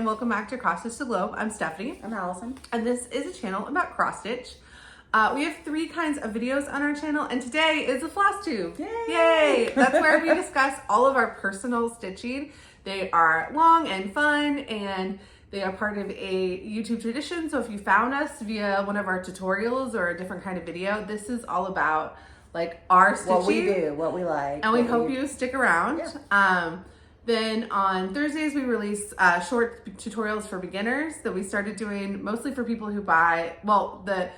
welcome back to Cross Stitch the Globe. I'm Stephanie. I'm Allison. And this is a channel about cross stitch. We have 3 kinds of videos on our channel, and today is a floss tube. Yay! Yay! That's where we discuss all of our personal stitching. They are long and fun, and they are part of a YouTube tradition. So if you found us via one of our tutorials or a different kind of video, this is all about like our stitching. What we do, what we like. And we hope you stick around. Yeah. Then on Thursdays, we release short tutorials for beginners that we started doing mostly for people who buy, well, the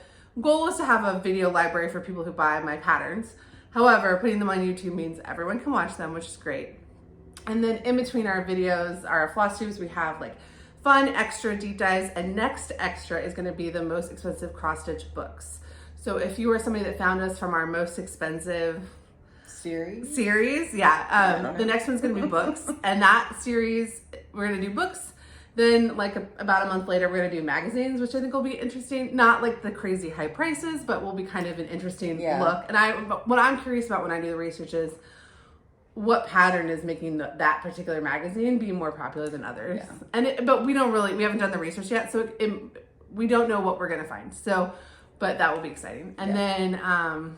goal is to have a video library for people who buy my patterns. However, putting them on YouTube means everyone can watch them, which is great. And then in between our videos, our floss tubes, we have like fun extra deep dives, and next extra is gonna be the most expensive cross stitch books. So if you are somebody that found us from our most expensive series, yeah, the next one's gonna be books, and that series, we're gonna do books. Then like about a month later, we're gonna do magazines, which I think will be interesting. Not like the crazy high prices, but will be kind of an interesting look. And what I'm curious about when I do the research is what pattern is making that particular magazine be more popular than others. Yeah. And but we haven't done the research yet, so we don't know what we're gonna find. So, but that will be exciting. And then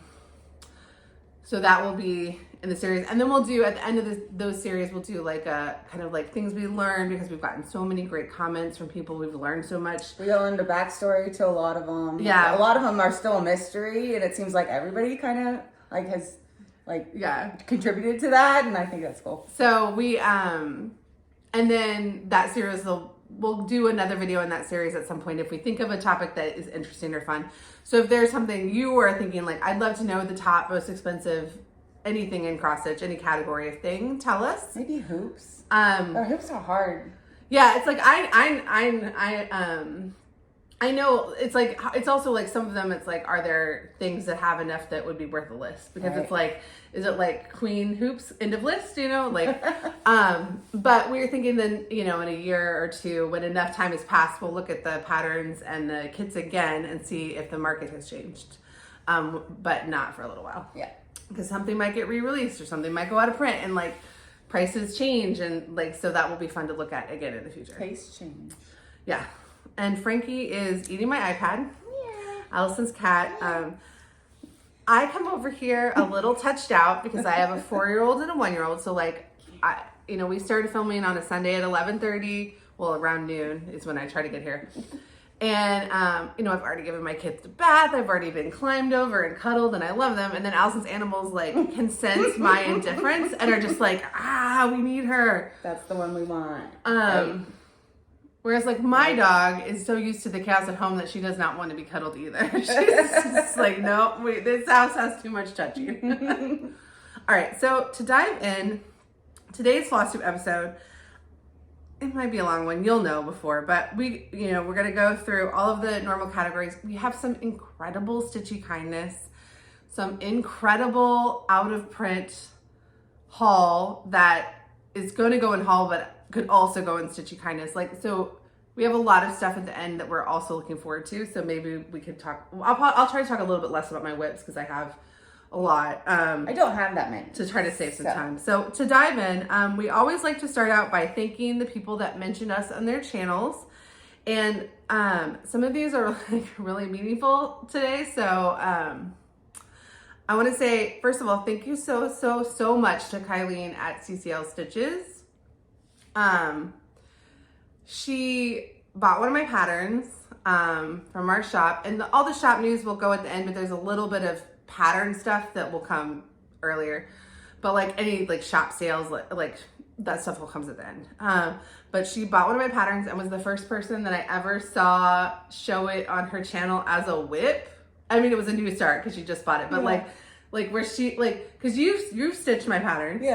so that will be in the series, and then we'll do at the end of those series, we'll do like a kind of like things we learned, because we've gotten so many great comments from people. We've learned so much. We go into backstory to a lot of them. Yeah, a lot of them are still a mystery, and it seems like everybody kind of like has contributed to that, and I think that's cool. So we and then that series we'll do another video in that series at some point if we think of a topic that is interesting or fun. So if there's something you are thinking like, I'd love to know the top most expensive anything in cross stitch, any category of thing, tell us. Maybe hoops. Hoops are hard. Yeah, it's like I know it's like, it's also like some of them, it's like, are there things that have enough that would be worth a list? Because it's like, is it like queen hoops, end of list, you know? Like, but we were thinking then, you know, in a year or two, when enough time has passed, we'll look at the patterns and the kits again and see if the market has changed. But not for a little while. Yeah. Because something might get re-released or something might go out of print, and like prices change, and like, so that will be fun to look at again in the future. Taste change. Yeah. And Frankie is eating my iPad. Yeah. Allison's cat. I come over here a little touched out because I have a 4-year-old and a 1-year-old. So like, we started filming on a Sunday at 11:30. Well, around noon is when I try to get here. And, I've already given my kids a bath. I've already been climbed over and cuddled, and I love them. And then Allison's animals like can sense my indifference and are just like, we need her. That's the one we want. Whereas like my dog is so used to the chaos at home that she does not want to be cuddled either. She's just like, no, wait, this house has too much touching. All right, so to dive in, today's Flosstube episode, it might be a long one, you'll know before, but we're going to go through all of the normal categories. We have some incredible Stitchy Kindness, some incredible out of print haul that is going to go in haul, but could also go in Stitchy Kindness. Like, so we have a lot of stuff at the end that we're also looking forward to. So maybe we could talk, I'll try to talk a little bit less about my whips because I have a lot. I don't have that many. To try to save some time. So to dive in, we always like to start out by thanking the people that mentioned us on their channels. And some of these are like really meaningful today. So I want to say, first of all, thank you so much to Kyleen at CCL Stitches. She bought one of my patterns from our shop, and all the shop news will go at the end, but there's a little bit of pattern stuff that will come earlier. But like any like shop sales, like that stuff will come at the end. But she bought one of my patterns and was the first person that I ever saw show it on her channel as a whip. I mean, it was a new start because she just bought it, but like where she because you've stitched my patterns,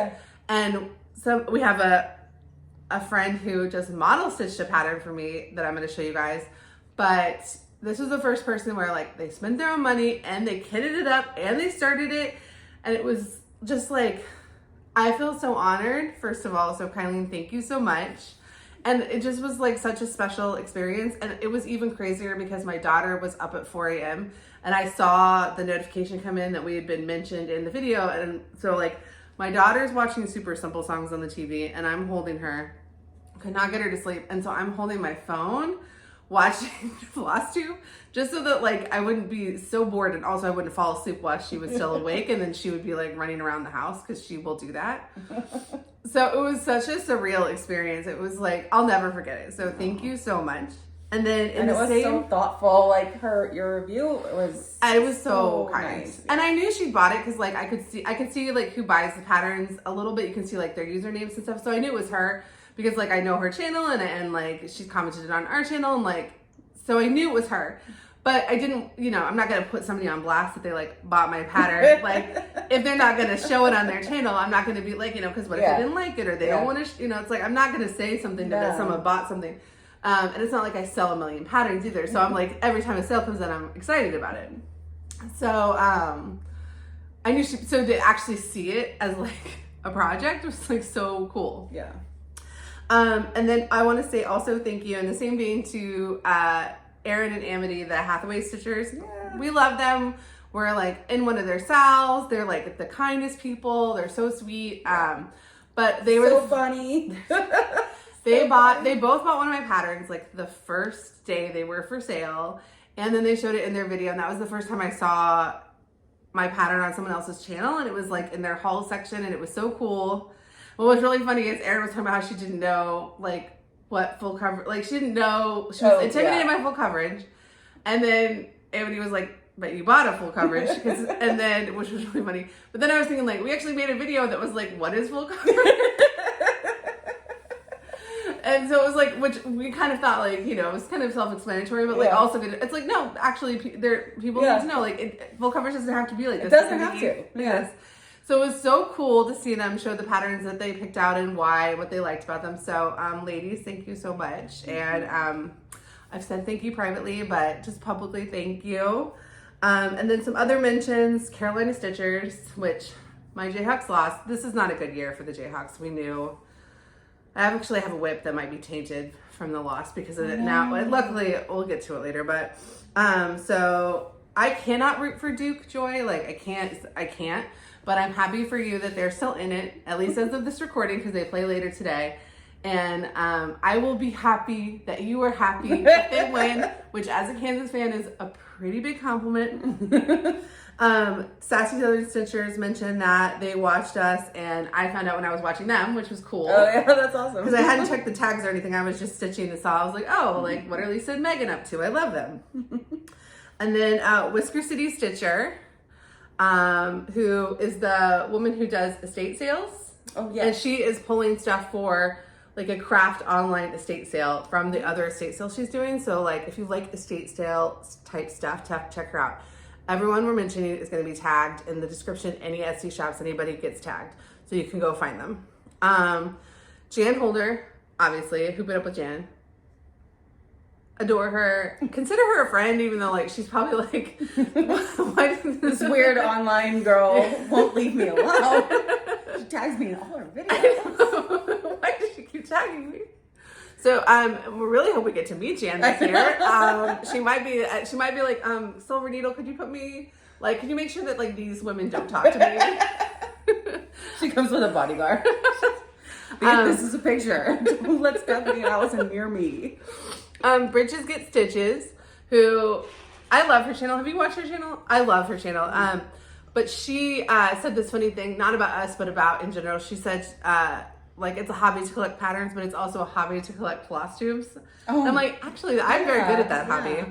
and so we have a friend who just model stitched a pattern for me that I'm going to show you guys. But this was the first person where like they spent their own money and they kitted it up and they started it. And it was just like, I feel so honored, first of all. So Kyleen, thank you so much. And it just was like such a special experience. And it was even crazier because my daughter was up at 4 a.m. and I saw the notification come in that we had been mentioned in the video. And so like my daughter's watching Super Simple Songs on the TV and I'm holding her Could not get her to sleep. And so I'm holding my phone watching Flosstube just so that like I wouldn't be so bored, and also I wouldn't fall asleep while she was still awake, and then she would be like running around the house because she will do that. So it was such a surreal experience. It was like, I'll never forget it. So thank you so much. And then it was so thoughtful. Like your review was. It was so kind. Nice. And I knew she bought it because like I could see like who buys the patterns a little bit. You can see like their usernames and stuff. So I knew it was her because like I know her channel and like she's commented on our channel, and like so I knew it was her. But I didn't, I'm not going to put somebody on blast that they like bought my pattern. Like if they're not going to show it on their channel, I'm not going to be like, because what if they didn't like it or they don't want to, it's like, I'm not going to say something that someone bought something. And it's not like I sell a million patterns either. So I'm like, every time a sale comes in, I'm excited about it. So I knew so to actually see it as like a project was like so cool. Yeah. And then I want to say also thank you in the same vein to Erin and Amity, the Hathaway Stitchers. Yeah. We love them. We're like in one of their SALs. They're like the kindest people. They're so sweet. But they were so funny. They both bought one of my patterns like the first day they were for sale, and then they showed it in their video, and that was the first time I saw my pattern on someone else's channel, and it was like in their haul section, and it was so cool. What was really funny is Erin was talking about how she didn't know like what full coverage, like she didn't know, she was intimidated by full coverage, and then Amity was like, but you bought a full coverage, and then, which was really funny, but then I was thinking like, we actually made a video that was like, what is full coverage? And so it was like, which we kind of thought like, it was kind of self-explanatory, but like also good. It's like, no, actually people need to know, like full coverage doesn't have to be like this. It doesn't have to. Yes. So it was so cool to see them show the patterns that they picked out and why, what they liked about them. So ladies, thank you so much. And I've said thank you privately, but just publicly thank you. And then some other mentions, Carolina Stitchers, which my Jayhawks lost. This is not a good year for the Jayhawks. We knew. I actually have a whip that might be tainted from the loss because of it now. Luckily, we'll get to it later. But so I cannot root for Duke Joy. Like I can't. But I'm happy for you that they're still in it, at least as of this recording, because they play later today. And I will be happy that you are happy if they win, which as a Kansas fan is a pretty big compliment. Sassy Southern Stitchers mentioned that they watched us, and I found out when I was watching them, which was cool. Oh yeah, that's awesome. Because I hadn't checked the tags or anything. I was just stitching the saw. I was like, oh, like what are Lisa and Megan up to? I love them. And then Whisker City Stitcher, who is the woman who does estate sales. Oh yeah. And she is pulling stuff for like a craft online estate sale from the other estate sale she's doing. So like if you like estate sale type stuff, check her out. Everyone we're mentioning is going to be tagged in the description. Any Etsy shops, anybody gets tagged. So you can go find them. Jan Holder, obviously, who put up with Jan. Adore her. Consider her a friend, even though like she's probably like, why this weird online girl won't leave me alone. She tags me in all her videos. Why does she keep tagging me? So we really hope we get to meet Jan this year. She might be like, Silver Needle, could you make sure that like these women don't talk to me? She comes with a bodyguard. This is a picture. Don't let Stephanie and Allison near me. Bridges Get Stitches, who I love her channel. Have you watched her channel? I love her channel. But she said this funny thing, not about us, but about in general. She said, like it's a hobby to collect patterns, but it's also a hobby to collect floss tubes. Oh, I'm like, actually, I'm very good at that hobby.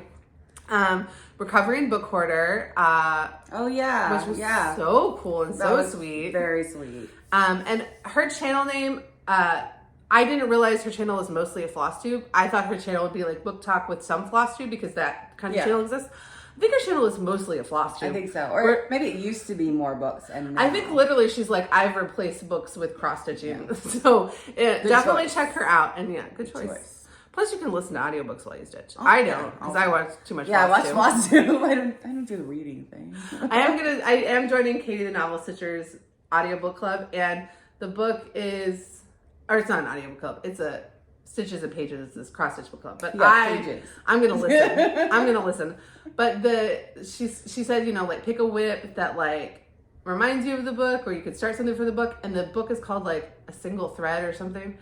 Recovering Book Hoarder. Oh yeah, which was so cool and so sweet. Very sweet. And her channel name, I didn't realize her channel was mostly a floss tube. I thought her channel would be like book talk with some floss tube because that kind of channel exists. I think her channel is mostly a floss tube. I think so. Or maybe it used to be more books. And I think literally she's like, I've replaced books with cross stitching. Yeah. So definitely check her out. And good choice. Plus you can listen to audiobooks while you stitch. Oh, I don't because I watch too much. Yeah, I watch floss too. I don't do the reading thing. I am joining Katie the Novel Stitcher's audiobook club, and the book is, or it's not an audiobook club. It's a Stitches and Pages, this cross stitch book club. But I'm gonna listen. I'm gonna listen. But she said, like pick a whip that like reminds you of the book, or you could start something for the book, and the book is called like A Single Thread or something.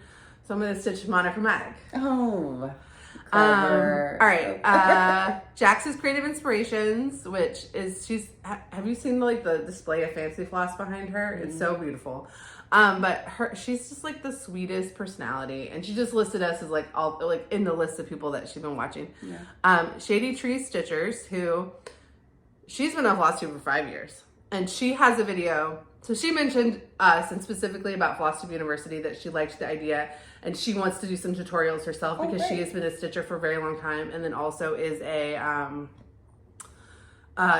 So I'm going to stitch monochromatic. Oh, all right. Jax's Creative Inspirations, which is, have you seen like the display of fancy floss behind her? It's so beautiful. But she's just like the sweetest personality, and she just listed us as like all like in the list of people that she's been watching. Yeah. Shady Tree Stitchers, who she's been on Flosstube for 5 years, and she has a video. So she mentioned us and specifically about Flosstube University that she liked the idea, and she wants to do some tutorials herself because she has been a stitcher for a very long time, and then also is a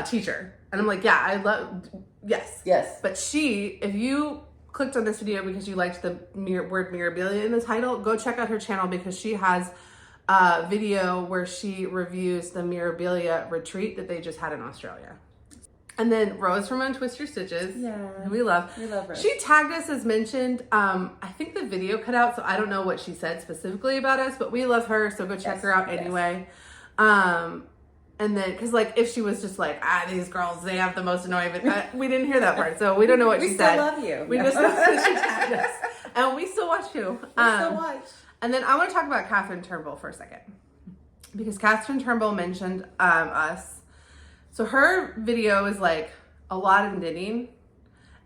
teacher. And I'm like, yeah, I love, yes. But if you clicked on this video because you liked the word Mirabilia in the title, go check out her channel because she has a video where she reviews the Mirabilia retreat that they just had in Australia. And then Rose from Untwist Your Stitches, who we love. We love Rose. She tagged us as mentioned. I think the video cut out, so I don't know what she said specifically about us, but we love her, so go check her out anyway. And then, because like if she was just like, these girls, they have the most annoying, we didn't hear that part, so we don't know what she said. We still love you. We just know that she tagged us. And we still watch you. We still watch. And then I want to talk about Kathryn Turnbull for a second. Because Kathryn Turnbull mentioned us. So her video is like a lot of knitting,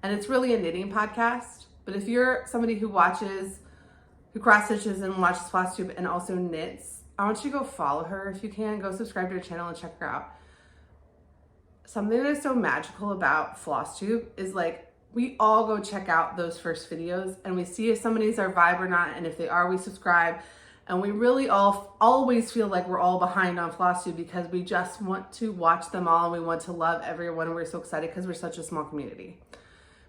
and it's really a knitting podcast. But if you're somebody who cross stitches and watches Flosstube and also knits, I want you to go follow her if you can. Go subscribe to her channel and check her out. Something that is so magical about Flosstube is like we all go check out those first videos and we see if somebody's our vibe or not, and if they are, we subscribe. And we really always feel like we're all behind on Flosstube because we just want to watch them all and we want to love everyone, and we're so excited because we're such a small community.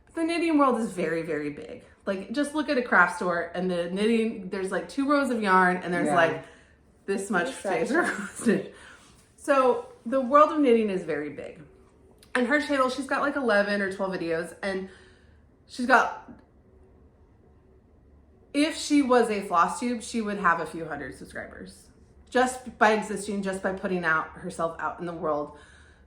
But the knitting world is very, very big. Like, just look at a craft store and the knitting, there's like 2 rows of yarn and there's like this much space. So the world of knitting is very big. And her channel, she's got like 11 or 12 videos, and she's got... If she was a Flosstube, she would have a few hundred subscribers. Just by existing, just by putting herself out in the world,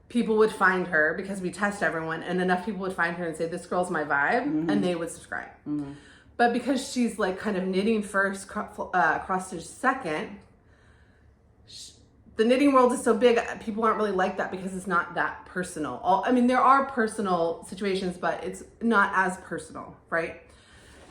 people would find her because we test everyone, and enough people would find her and say, this girl's my vibe, and they would subscribe. But because she's like kind of knitting first, cross stitch second, the knitting world is so big, people aren't really like that because it's not that personal. I mean, there are personal situations, but it's not as personal, right?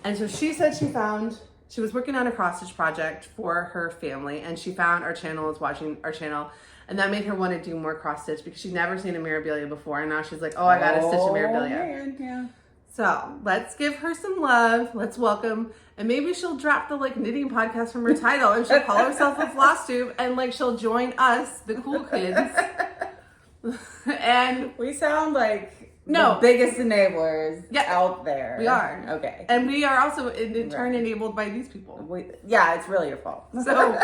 And so she said she was working on a cross-stitch project for her family, and she found our channel, was watching our channel, and that made her want to do more cross-stitch because she'd never seen a Mirabilia before, and now she's like, oh, I gotta stitch a Mirabilia. Man, yeah. So let's give her some love. Let's welcome, and maybe she'll drop the like knitting podcast from her title, and she'll call herself a Flosstube, and like she'll join us, the cool kids. And we sound like the biggest enablers out there. We are. Okay. And we are also in turn enabled by these people. It's really your fault. So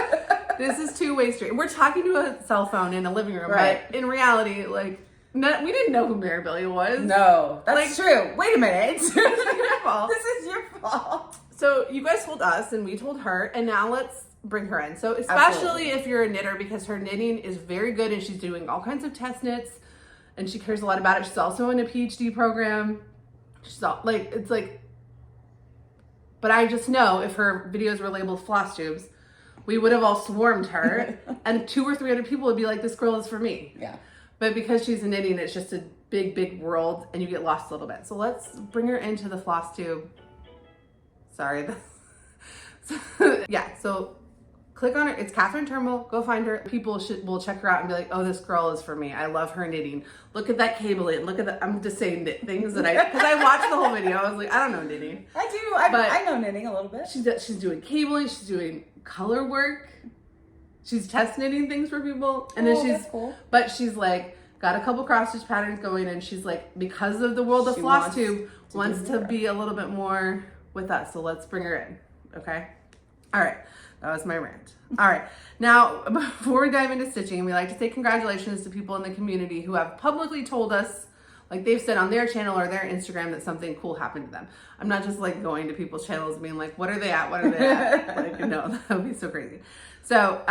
this is two-way street. We're talking to a cell phone in a living room, but in reality, like, we didn't know who Mirabilia was. No, that's true. Wait a minute. This is your fault. This is your fault. So you guys told us and we told her, and now let's bring her in. So especially if you're a knitter, because her knitting is very good and she's doing all kinds of test knits and she cares a lot about it. She's also in a PhD program. She's all, like, it's like, but I just know if her videos were labeled Flosstubes, we would have all swarmed her and 200 or 300 people would be like, this girl is for me. Yeah. But because she's in knitting, it's just a big, big world and you get lost a little bit. So let's bring her into the Flosstube. Sorry. So click on her. It's Kathryn Turnbull. Go find her. People will check her out and be like, oh, this girl is for me. I love her knitting. Look at that cable in. Look at that. I'm just saying knit things that because I watched the whole video. I was like, I don't know knitting. I do. I know knitting a little bit. She's doing cabling. She's doing color work. She's test knitting things for people. And then that's cool. But she's like, got a couple cross stitch patterns going, and she's like, because of the world of Flosstube, wants to be a little bit more with us. So let's bring her in. Okay. All right. That was my rant. All right. Now, before we dive into stitching, we like to say congratulations to people in the community who have publicly told us, like they've said on their channel or their Instagram, that something cool happened to them. I'm not just like going to people's channels and being like, what are they at? What are they at? Like, no, that would be so crazy. So,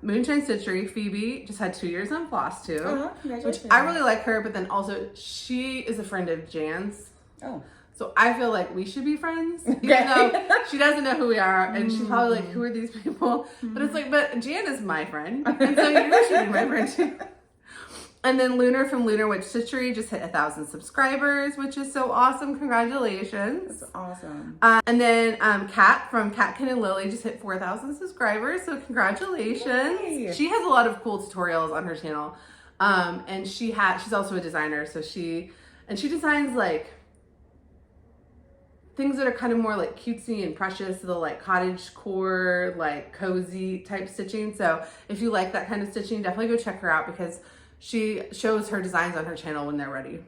Moonshine Stitchery, Phoebe, just had 2 years on Flosstube, which I really like her, but then also she is a friend of Jan's. Oh. So I feel like we should be friends, even though she doesn't know who we are, and she's probably like, who are these people? But it's like, but Jan is my friend, and so you should be my friend too. And then Lunar from Lunar Witch Stitchery just hit 1,000 subscribers, which is so awesome. Congratulations. That's awesome. And then Kat from Katkin and Lily just hit 4,000 subscribers, so congratulations. Yay. She has a lot of cool tutorials on her channel. And she's also a designer, so she designs like things that are kind of more like cutesy and precious, the like cottage core, like cozy type stitching. So if you like that kind of stitching, definitely go check her out because she shows her designs on her channel when they're ready.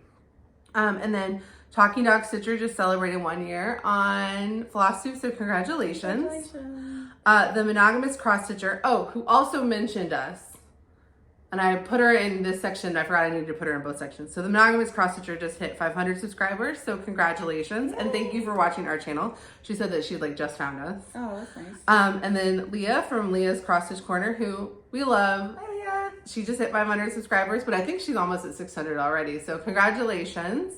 And then Talking Dog Stitcher just celebrated 1 year on Flosstube, so congratulations. The Monogamous Cross Stitcher, who also mentioned us. And I put her in this section. I forgot I needed to put her in both sections. So the Monogamous Cross Stitcher just hit 500 subscribers. So congratulations. Yay. And thank you for watching our channel. She said that she like just found us. Oh, that's nice. And then Leah from Leah's Cross Stitch Corner, who we love. Hi, Leah. She just hit 500 subscribers, but I think she's almost at 600 already. So congratulations.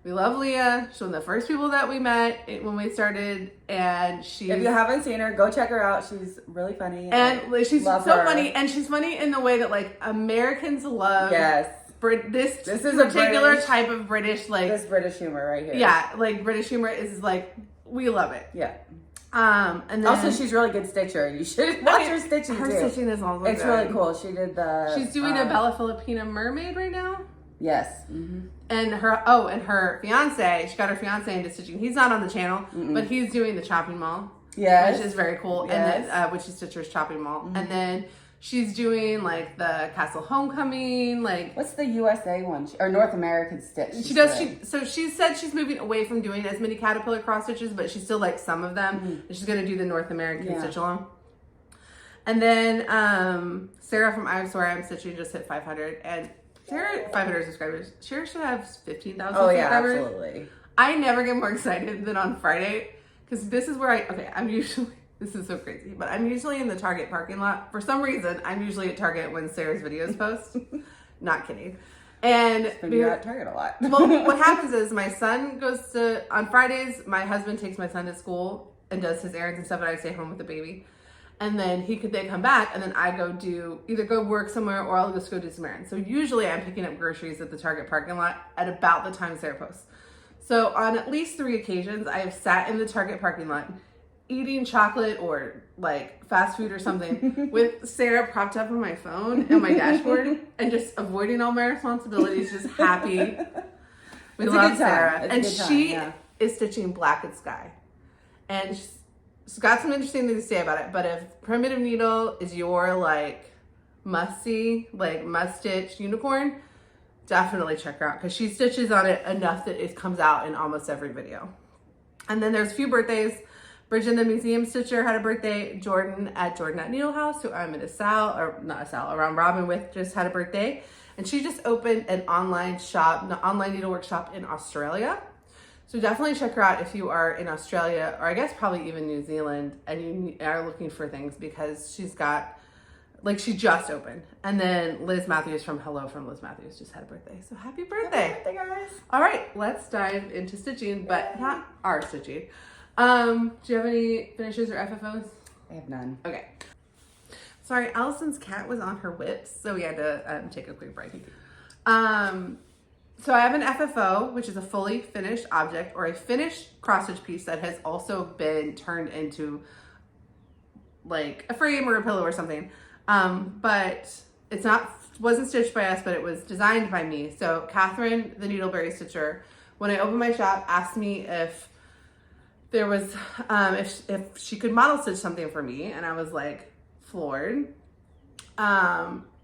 We love Leah. She's one of the first people that we met when we started, and if you haven't seen her, go check her out. She's really funny, and she's so funny, and she's funny in the way that like Americans love. Yes, this is a particular type of British this British humor right here. Yeah, like British humor is like we love it. Yeah. And then also she's a really good stitcher. You should watch her stitching her too. Her stitching is also it's really cool. She did she's doing a Bella Filipina mermaid right now. Yes. Mm-hmm. And her fiance, she got her fiance into stitching. He's not on the channel, but he's doing the chopping mall. Yes. Which is very cool. Yes. And then Witchy Stitcher's chopping mall. And then she's doing like the Castle Homecoming, like what's the USA one? Or North American Stitch? She does. So she said she's moving away from doing as many caterpillar cross stitches, but she still likes some of them. And she's gonna do the North American stitch along. And then Sarah from I'm Sorry I'm Stitching just hit 500, and Sarah 500 subscribers. Sarah should have 15,000 subscribers. Oh yeah, absolutely. I never get more excited than on Friday because this is where I'm usually. This is so crazy, but I'm usually in the Target parking lot. For some reason, I'm usually at Target when Sarah's videos post. Not kidding. And you're at Target a lot. Well, what happens is my son goes on Fridays, my husband takes my son to school and does his errands and stuff, and I stay home with the baby. And then they come back, and then I either go work somewhere or I'll just go do some errands. So usually I'm picking up groceries at the Target parking lot at about the time Sarah posts. So on at least 3 occasions, I have sat in the Target parking lot eating chocolate or like fast food or something with Sarah propped up on my phone and my dashboard and just avoiding all my responsibilities, just happy. We love Sarah. And she is stitching Black and Sky. And she's got some interesting things to say about it, but if Primitive Needle is your like must-see, like must-stitch unicorn, definitely check her out because she stitches on it enough that it comes out in almost every video. And then there's a few birthdays. Bridget the Museum Stitcher had a birthday. Jordan at Needle House, who I'm at a SAL, or not a SAL, around Robin with, just had a birthday. And she just opened an online needlework shop in Australia. So definitely check her out if you are in Australia, or I guess probably even New Zealand, and you are looking for things because she's got, like she just opened. And then Liz Matthews from Hello from Liz Matthews just had a birthday. So happy birthday. Happy birthday, guys. All right, let's dive into stitching, but not our stitching. Do you have any finishes or FFOs? I have none. Okay. Sorry, Allison's cat was on her whips, so we had to take a quick break. So I have an FFO, which is a fully finished object or a finished cross stitch piece that has also been turned into like a frame or a pillow or something. But wasn't stitched by us, but it was designed by me. So Kathryn, the Needleberry Stitcher, when I opened my shop, asked me if there was, if she could model stitch something for me. And I was like, floored.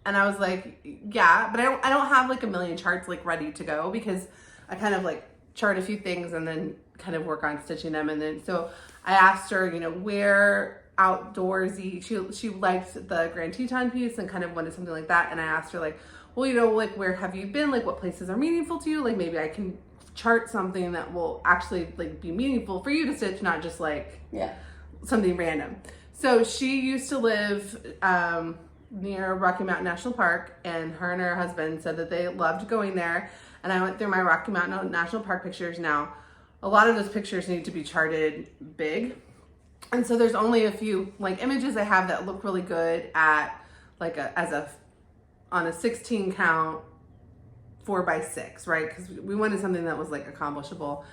And I was like, yeah, but I don't have like a million charts like ready to go because I kind of like chart a few things and then kind of work on stitching them. And then, so I asked her, where outdoorsy, she liked the Grand Teton piece and kind of wanted something like that. And I asked her like, well, like where have you been? Like what places are meaningful to you? Like maybe I can chart something that will actually like be meaningful for you to stitch, not just like something random. So she used to live, near Rocky Mountain National Park, and her husband said that they loved going there. And I went through my Rocky Mountain National Park pictures now. a lot of those pictures need to be charted big. And so there's only a few like images I have that look really good at like on a 16 count 4x6, right? Because we wanted something that was like accomplishable,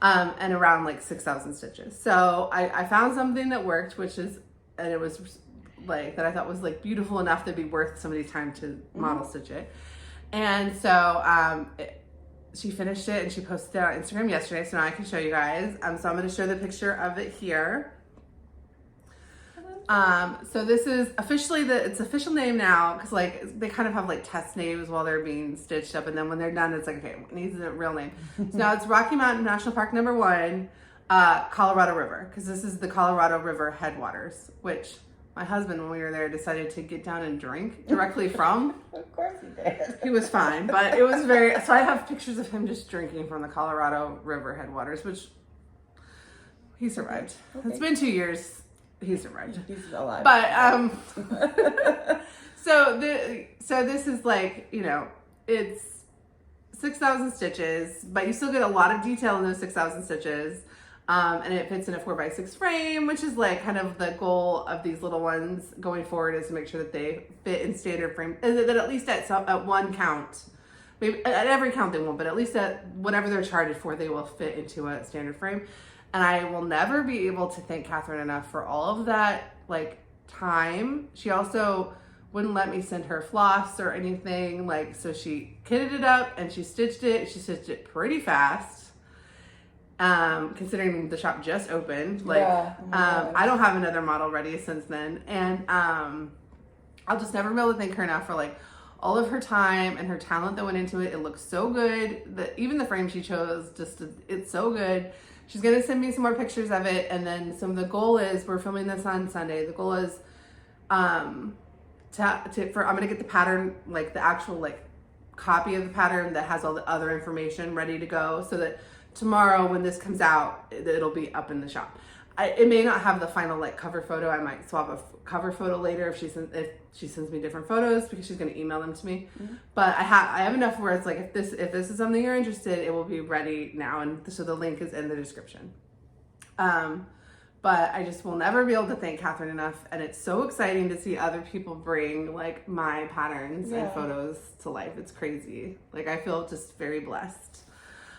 and around like 6,000 stitches. So I found something that worked, and it was like that I thought was like beautiful enough to be worth somebody's time to model stitch it. And so she finished it and she posted it on Instagram yesterday, so now I can show you guys. So I'm going to show the picture of it here. So this is officially its official name now, because like they kind of have like test names while they're being stitched up, and then when they're done, it's like, okay, it needs a real name. So now it's Rocky Mountain National Park #1, Colorado River, because this is the Colorado River headwaters, which my husband, when we were there, decided to get down and drink directly from. Of course he did. He was fine, but it was so I have pictures of him just drinking from the Colorado River headwaters, which he survived. Okay. It's been 2 years. He survived. He's alive. But so this is like, you know, it's 6,000 stitches, but you still get a lot of detail in those 6,000 stitches. And it fits in a 4x6 frame, which is like kind of the goal of these little ones going forward, is to make sure that they fit in standard frame, and that at least at one count, maybe at every count they won't, but at least at whatever they're charted for, they will fit into a standard frame. And I will never be able to thank Kathryn enough for all of that, like, time. She also wouldn't let me send her floss or anything, like, so she kitted it up and she stitched it. She stitched it pretty fast, considering the shop just opened. Like, I don't have another model ready since then. And I'll just never be able to thank her enough for, like, all of her time and her talent that went into it. It looks so good. Even the frame she chose, it's so good. She's going to send me some more pictures of it. And then the goal is, we're filming this on Sunday. The goal is I'm going to get the pattern, like the actual like copy of the pattern that has all the other information ready to go, so that tomorrow when this comes out, it'll be up in the shop. It may not have the final like cover photo. I might swap a cover photo later if she sends me different photos, because she's going to email them to me. Mm-hmm. But I have enough where it's like, if this is something you're interested, it will be ready now, and so the link is in the description. But I just will never be able to thank Kathryn enough, and it's so exciting to see other people bring like my patterns and photos to life. It's crazy. Like, I feel just very blessed.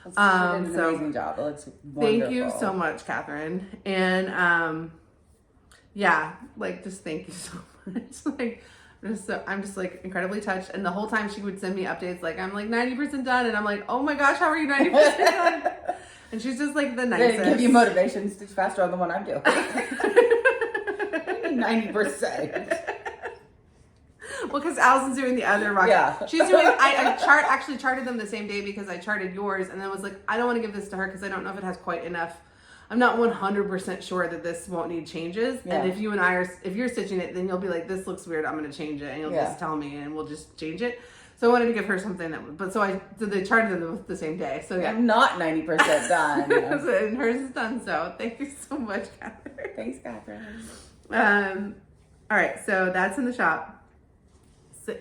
She did an amazing job. It looks wonderful. Thank you so much, Kathryn. And yeah, like, just thank you so much. Like, I'm just like incredibly touched. And the whole time she would send me updates, like, I'm like 90% done, and I'm like, oh my gosh, how are you 90% done? And she's just like the nicest. They give you motivation to stitch faster on the one I'm doing. 90%. Well, because Allison's doing the other rocket. Yeah. She's doing, actually charted them the same day, because I charted yours, and then was like, I don't want to give this to her because I don't know if it has quite enough. I'm not 100% sure that this won't need changes. Yeah. And if you're stitching it, then you'll be like, this looks weird, I'm going to change it. And you'll just tell me, and we'll just change it. So I wanted to give her something so they charted them the same day. So yeah. I'm not 90% done. And hers is done. So thank you so much, Kathryn. Thanks, Kathryn. All right. So that's in the shop. We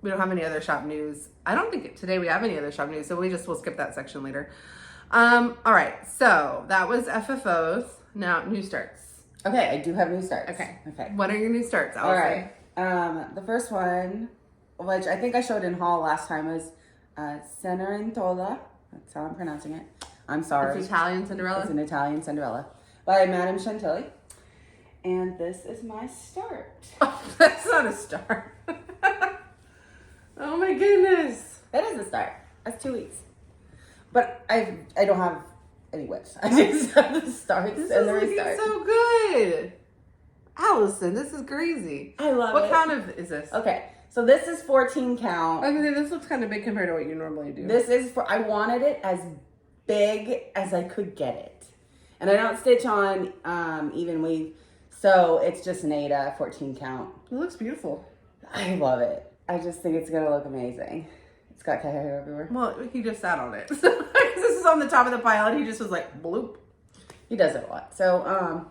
don't have any other shop news. I don't think today we have any other shop news, so we'll skip that section later. All right, so that was FFOs. Now new starts. Okay, I do have new starts. Okay. What are your new starts, Allison? All right. The first one, which I think I showed in haul last time, was Cenerentola. That's how I'm pronouncing it. I'm sorry. It's Italian Cinderella? It's an Italian Cinderella by Madame Chantilly. And this is my start. Oh, that's not a start. Oh my goodness. That is a start. That's 2 weeks. But I don't have any whips. I just have the starts and the restarts. So good. Allison, this is crazy. I love it. What count is this? Okay, so this is 14 count. I mean, this looks kind of big compared to what you normally do. This is I wanted it as big as I could get it. And I don't stitch on even weave, so it's just an Ada 14 count. It looks beautiful. I love it. I just think it's going to look amazing. It's got cat hair everywhere. Well, he just sat on it. This is on the top of the pile, and he just was like, bloop. He does it a lot. So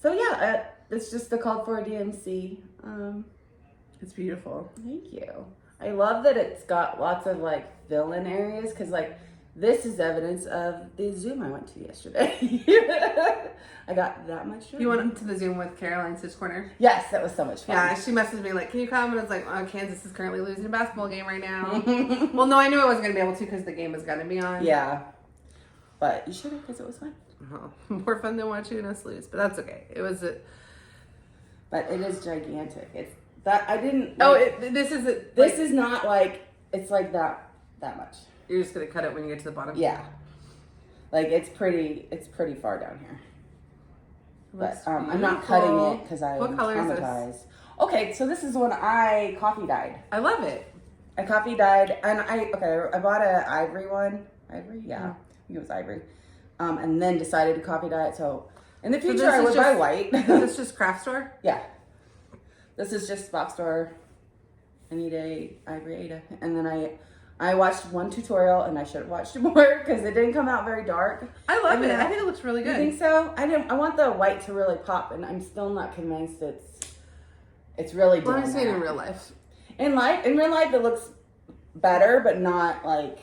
yeah, it's just called for a DMC. It's beautiful. Thank you. I love that it's got lots of like fill-in areas, because like This is evidence of the Zoom I went to yesterday. I got that much done. You went to the Zoom with Caroline Stitch Corner? Yes, that was so much fun. Yeah, she messaged me like, can you come? And I was like, oh, Kansas is currently losing a basketball game right now. Well, no, I knew I wasn't going to be able to because the game was going to be on. Yeah. But you should have because it was fun. More fun than watching us lose, but that's okay. It was But it is gigantic. It's that I didn't. This is This is not like it's like that much. You're just gonna cut it when you get to the bottom. Yeah. Like it's pretty far down here. But I'm not cutting it because I'm traumatized. Okay, so this is one I coffee dyed. I love it. I coffee dyed, and I bought a ivory one. Ivory, yeah, I think it was ivory. And then decided to coffee dye it. So in the future, I would buy white. Is this just craft store? Yeah. This is just box store. I need a ivory Ada, and then I watched one tutorial, and I should have watched more because it didn't come out very dark. I love it. I think it looks really good. You think so? I want the white to really pop, and I'm still not convinced it's really doing What am I saying that. in real life? In real life, it looks better, but not like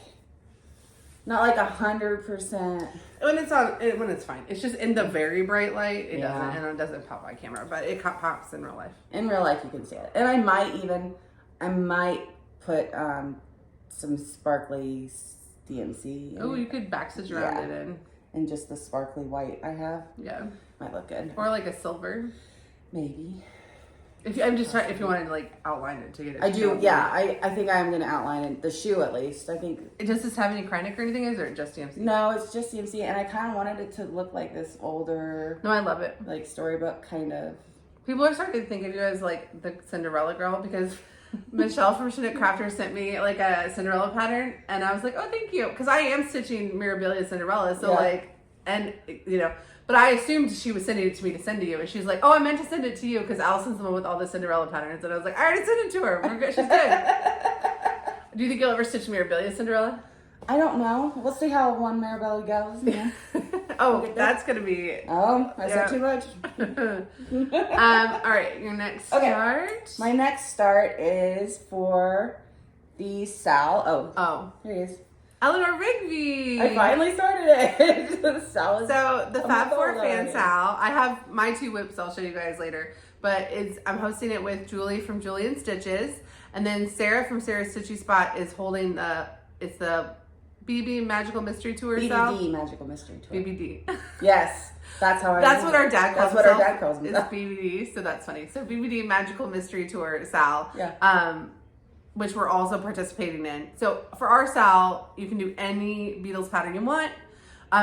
100%. When it's fine. It's just in the very bright light. It Yeah. doesn't, and it doesn't pop on camera, but it pops in real life. In real life, you can see it, and I might put some sparkly DMC. Oh, you could backstitch around it in. And just the sparkly white I have. Yeah. Might look good. Or like a silver. Maybe. If you wanted to like outline it to get it. I do, yeah. I think I'm going to outline it. The shoe at least. I think. Does this have any Kreinik or anything? Is it just DMC? No, it's just DMC. And I kind of wanted it to look like this older. No, I love it. Like storybook kind of. People are starting to think of you as like the Cinderella girl because Michelle from Chantilly Crafter sent me like a Cinderella pattern, and I was like, oh, thank you, because I am stitching Mirabilia Cinderella, so but I assumed she was sending it to me to send to you, and she's like, oh, I meant to send it to you because Allison's the one with all the Cinderella patterns, and I was like, I already sent it to her. We're good. She's good. Do you think you'll ever stitch Mirabilia Cinderella? I don't know. We'll see how one Mirabilia goes. Yeah. Oh, that's gonna be. Oh, I said too much. All right, your next start. My next start is for the SAL. Oh, here he is. Elenor Rigby. I finally started it. The SAL is so the Fab Four Fan SAL. I have my 2 whips. I'll show you guys later. But I'm hosting it with Julie from Julie and Stitches, and then Sarah from Sarah's Stitchy Spot is holding the BB Magical Mystery Tour. BBD Magical Mystery Tour. BBD. Yes, that's how. That's what our dad calls. That's what our dad calls me. It's BBD, so that's funny. So BBD Magical Mystery Tour SAL. Yeah. Which we're also participating in. So for our SAL, you can do any Beatles pattern you want.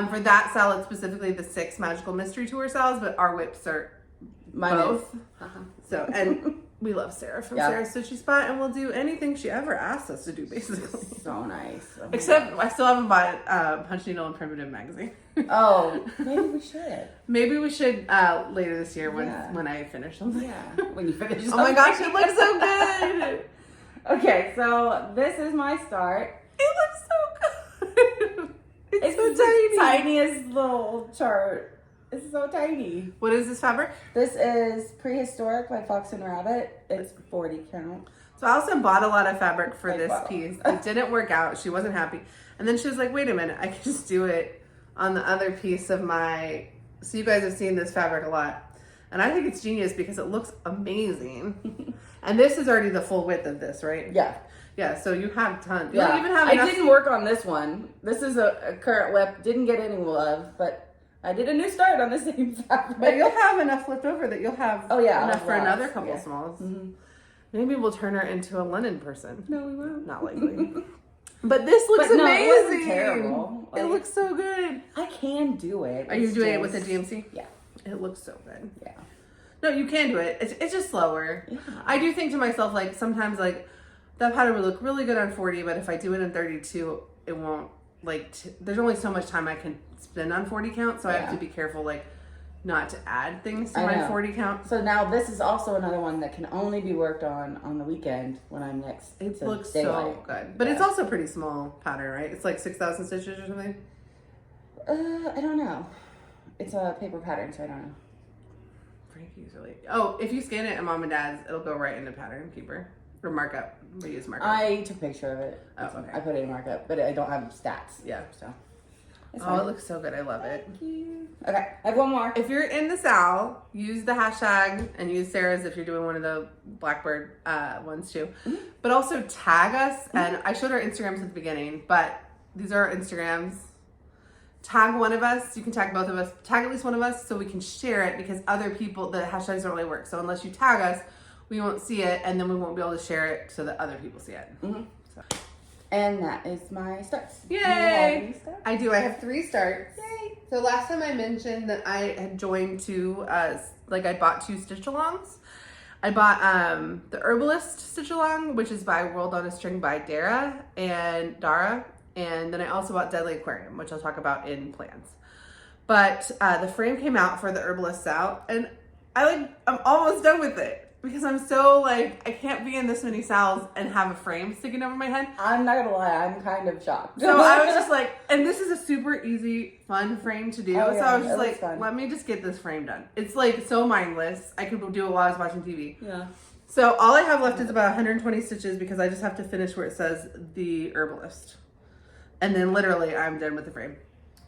For that SAL, it's specifically the 6 Magical Mystery Tour SALs, but our whips are both. So, and we love Sarah from Sarah's Stitchy Spot, and we'll do anything she ever asks us to do, basically. So nice. Oh, except I still haven't bought Punch Needle and Primitive magazine. Oh, maybe we should. Maybe we should later this year when I finish something. Yeah, when you finish something. Oh my gosh, it looks so good. Okay, so this is my start. It looks so good. It's so the tiniest little chart. It's so tiny. What is this fabric? This is Prehistoric by Fox and Rabbit. It's 40 count. So I also bought a lot of fabric for this piece. It didn't work out. She wasn't happy. And then she was like, wait a minute, I can just do it on the other piece of my... So you guys have seen this fabric a lot. And I think it's genius because it looks amazing. And this is already the full width of this, right? Yeah. Yeah, so you have tons. You Yeah. don't even have I enough. didn't work on this one. This is a current whip. Didn't get any love, but I did a new start on the same fabric. But you'll have enough left over that you'll have enough for another couple smalls. Mm-hmm. Maybe we'll turn her into a linen person. No, we won't. Not likely. But this looks amazing. No, it wasn't terrible. It looks so good. I can do it. Are you doing it with a DMC? Yeah. It looks so good. Yeah. No, you can do it. It's just slower. Yeah. I do think to myself, like, sometimes, like, that pattern would look really good on 40, but if I do it in 32, it won't, like, there's only so much time I can spend on 40 count, so I have to be careful, like, not to add things to my 40 count. So now this is also another one that can only be worked on the weekend when I'm next. It looks so good. But it's also a pretty small pattern, right? It's like 6,000 stitches or something? I don't know. It's a paper pattern, so I don't know. Frankie's really... Oh, if you scan it at Mom and Dad's, it'll go right into Pattern Keeper. Or markup. We use markup. I took a picture of it. Oh, okay. I put it in markup, but I don't have stats. Yeah. So. Oh, it looks so good. I love it. Thank you. Okay, I have one more. If you're in the SAL, use the hashtag and use Sarah's if you're doing one of the Blackbird ones too. Mm-hmm. But also tag us. And I showed our Instagrams at the beginning, but these are our Instagrams. Tag one of us. You can tag both of us. Tag at least one of us so we can share it, because other people, the hashtags don't really work. So unless you tag us, we won't see it, and then we won't be able to share it so that other people see it. Mm-hmm. So. And that is my starts. Yay! I do. I have 3 starts. Yay! So last time I mentioned that I had joined 2, I bought 2 stitch-alongs. I bought the Herbalist Stitch-along, which is by World on a String by Dara. And then I also bought Deadly Aquarium, which I'll talk about in plans. But the frame came out for the Herbalist SAL, and I'm almost done with it. Because I'm so I can't be in this many SALs and have a frame sticking over my head. I'm not gonna lie, I'm kind of shocked. So I was just and this is a super easy, fun frame to do. Oh, yeah, so I was just fun. let me just get this frame done. It's so mindless. I could do it while I was watching TV. Yeah. So all I have left is about 120 stitches because I just have to finish where it says the Herbalist. And then literally I'm done with the frame.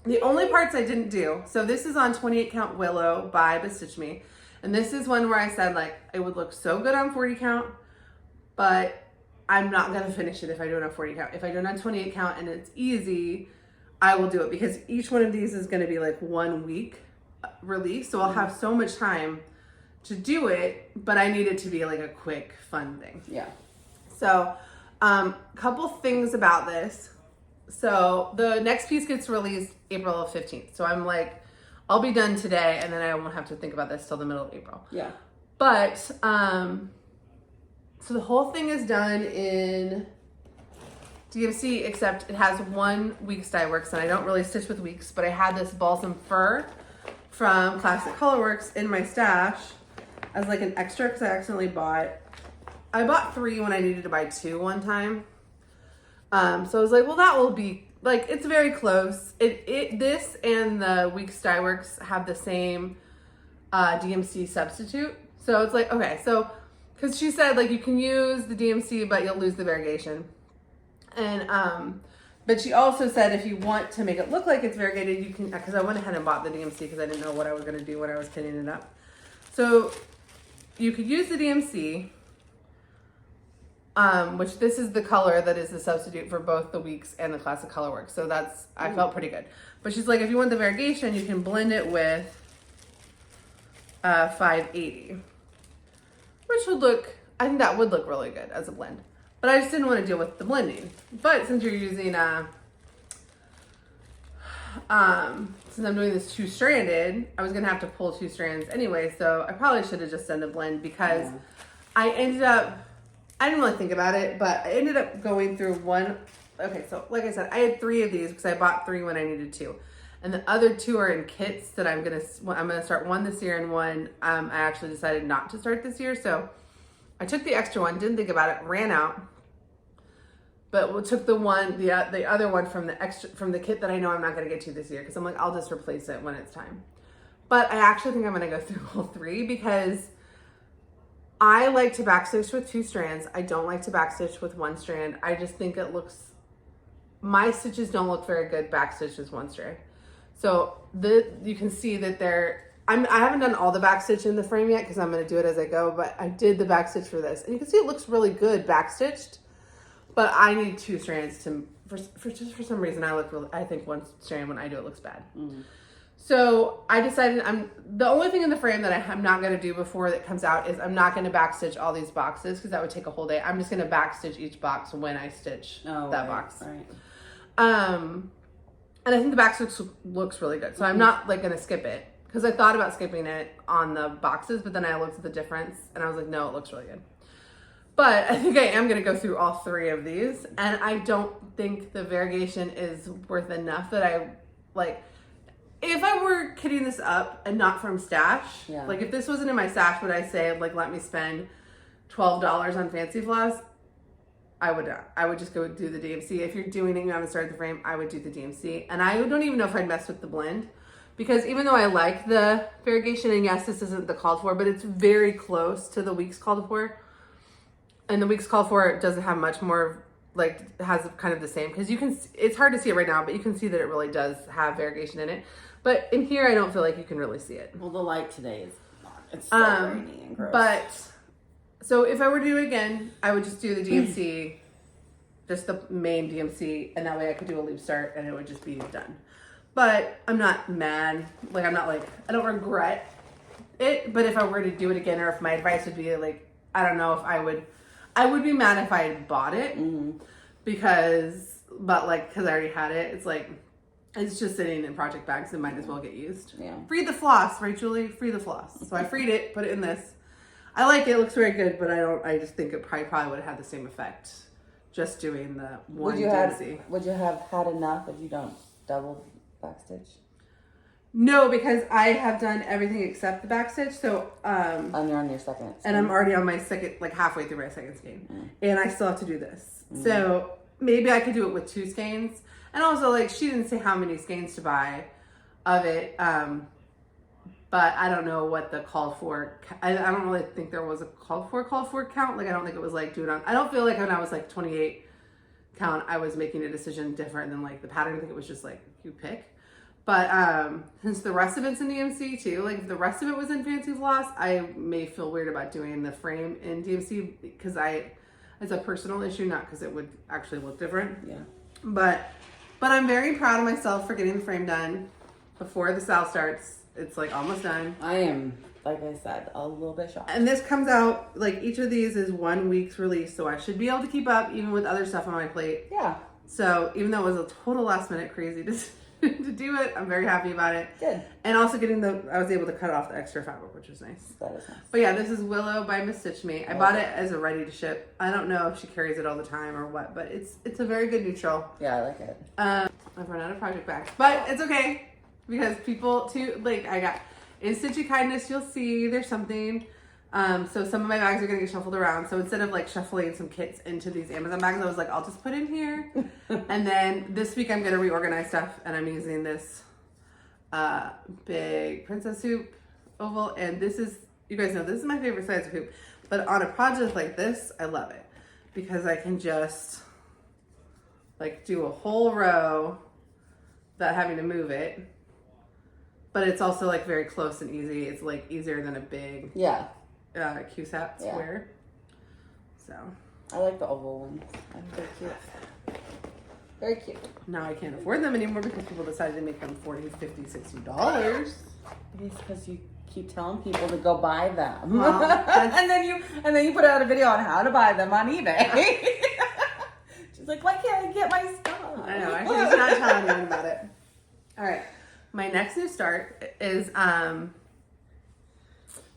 The only parts I didn't do, so this is on 28 count Willow by Bestitch Me. And this is one where I said it would look so good on 40 count, but I'm not going to finish it if I do it on 40 count. If I do it on 28 count and it's easy, I will do it because each one of these is going to be 1 week release. So I'll have so much time to do it, but I need it to be a quick, fun thing. Yeah. So couple things about this. So the next piece gets released April 15th. So I'm I'll be done today, and then I won't have to think about this till the middle of April. Yeah. But, so the whole thing is done in DMC, except it has 1 Weeks dye works, and I don't really stitch with Weeks, but I had this balsam fir from Classic Colorworks in my stash as an extra because I accidentally I bought 3 when I needed to buy 2 one time. So I was well, that will be it's very close. This and the Weeks Dye Works have the same DMC substitute. So it's okay, so because she said you can use the DMC, but you'll lose the variegation. And but she also said if you want to make it look like it's variegated, you can. Because I went ahead and bought the DMC because I didn't know what I was going to do when I was kitting it up. So you could use the DMC. Which this is the color that is the substitute for both the Weeks and the Classic Colorworks. So I felt pretty good. But she's if you want the variegation, you can blend it with 580. Which I think that would look really good as a blend. But I just didn't want to deal with the blending. But since you're using, since I'm doing this 2-stranded, I was going to have to pull 2 strands anyway. So I probably should have just done the blend because I didn't really think about it, but I ended up going through one. Okay, so like I said, I had 3 of these because I bought 3 when I needed 2. And the other 2 are in kits that I'm gonna start 1 this year and 1 I actually decided not to start this year. So I took the extra one, didn't think about it, ran out. But we took the other one from the kit that I know I'm not gonna get to this year because I'm I'll just replace it when it's time. But I actually think I'm gonna go through all 3 because I like to backstitch with 2 strands. I don't like to backstitch with 1 strand. I just think my stitches don't look very good backstitched with 1 strand. So you can see that I haven't done all the backstitch in the frame yet because I'm going to do it as I go, but I did the backstitch for this. And you can see it looks really good backstitched, but I need 2 strands for some reason I think 1 strand when I do it looks bad. Mm-hmm. So I decided the only thing in the frame that I'm not going to do before that comes out is I'm not going to backstitch all these boxes because that would take a whole day. I'm just going to backstitch each box when I stitch that box. Right. And I think the backstitch looks really good. So I'm not going to skip it because I thought about skipping it on the boxes, but then I looked at the difference and I was no, it looks really good. But I think I am going to go through all 3 of these, and I don't think the variegation is worth enough that I if I were kitting this up and not from stash, if this wasn't in my stash, would I say let me spend $12 on Fancy Floss? I would not. I would just go do the DMC. If you're doing it and you haven't started the frame, I would do the DMC. And I don't even know if I'd mess with the blend because even though I like the variegation, and yes, this isn't the called for, but it's very close to the Weeks called for. And the weeks called for doesn't have much more, like, has kind of the same, because you can, it's hard to see it right now, but you can see that it really does have variegation in it. But in here, I don't feel like you can really see it. Well, the light today is not. It's so rainy and gross. But, so if I were to do it again, I would just do the DMC, just the main DMC, and that way I could do a loop start and it would just be done. But I'm not mad. Like, I'm not like, I don't regret it. But if I were to do it again, or if my advice would be like, I don't know if I would be mad if I had bought it, because I already had it. It's like, it's just sitting in project bags and might as well get used. Yeah. Free the floss, right, Julie? Free the floss. So I freed it, put it in this. I like it. It looks very good, but I just think it probably would have had the same effect just doing the one DMC. Would you have had enough if you don't double backstitch? No, because I have done everything except the backstitch. So and you're on your second skein. And I'm already on my second, like halfway through my second skein. And I still have to do this. So maybe I could do it with 2 skeins. And also, like, she didn't say how many skeins to buy of it. But I don't know what the called for, I don't really think there was a called for count. Like, I don't think it was like, do it on, I don't feel like when I was like 28 count, I was making a decision different than like the pattern. I think it was just like, you pick. But since the rest of it's in DMC too, like if the rest of it was in Fancy Floss, I may feel weird about doing the frame in DMC because it's a personal issue, not because it would actually look different. Yeah. But I'm very proud of myself for getting the frame done before the SAL starts. It's like almost done. I am, like I said, a little bit shocked. And this comes out, like each of these is 1 week's release, so I should be able to keep up even with other stuff on my plate. Yeah. So even though it was a total last minute crazy to do it, I'm very happy about it. Good. And also I was able to cut off the extra fabric, which was nice. That is nice. But yeah, this is Willow by Miss Stitch Me. I bought it as a ready to ship. I don't know if she carries it all the time or what, but it's a very good neutral. Yeah, I like it. I've run out of project bags, but it's okay because people too, like I got in Stitchy Kindness, you'll see there's something. So some of my bags are gonna get shuffled around. So instead of like shuffling some kits into these Amazon bags, I was like, I'll just put in here. And then this week I'm gonna reorganize stuff, and I'm using this big princess hoop oval. And this is, you guys know, this is my favorite size of hoop. But on a project like this, I love it because I can just like do a whole row without having to move it. But it's also like very close and easy. It's like easier than a big QSAT square. So I like the oval ones. I think they're cute. Very cute. Now I can't afford them anymore because people decided to make them $40, $50, $60. It's because you keep telling people to go buy them. Well, and then you put out a video on how to buy them on eBay. She's like, why can't I get my stuff? I know, she's not telling anyone about it. All right. My next new start is,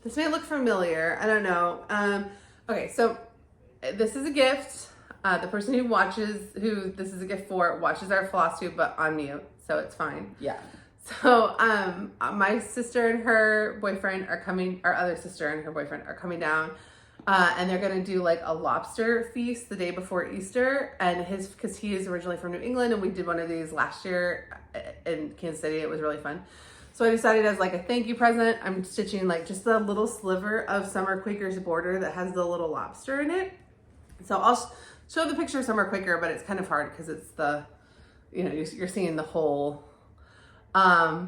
this may look familiar. I don't know. Okay, so this is a gift. The person who this is a gift for, watches our Flosstube, but on mute, so it's fine. Yeah. So, my sister and her boyfriend are coming, our other sister and her boyfriend are coming down, and they're gonna do like a lobster feast the day before Easter, and because he is originally from New England, and we did one of these last year in Kansas City. It was really fun. So I decided as like a thank you present, I'm stitching like just a little sliver of Summer Quaker's border that has the little lobster in it. So I'll show the picture of Summer Quaker, but it's kind of hard because it's you're seeing the whole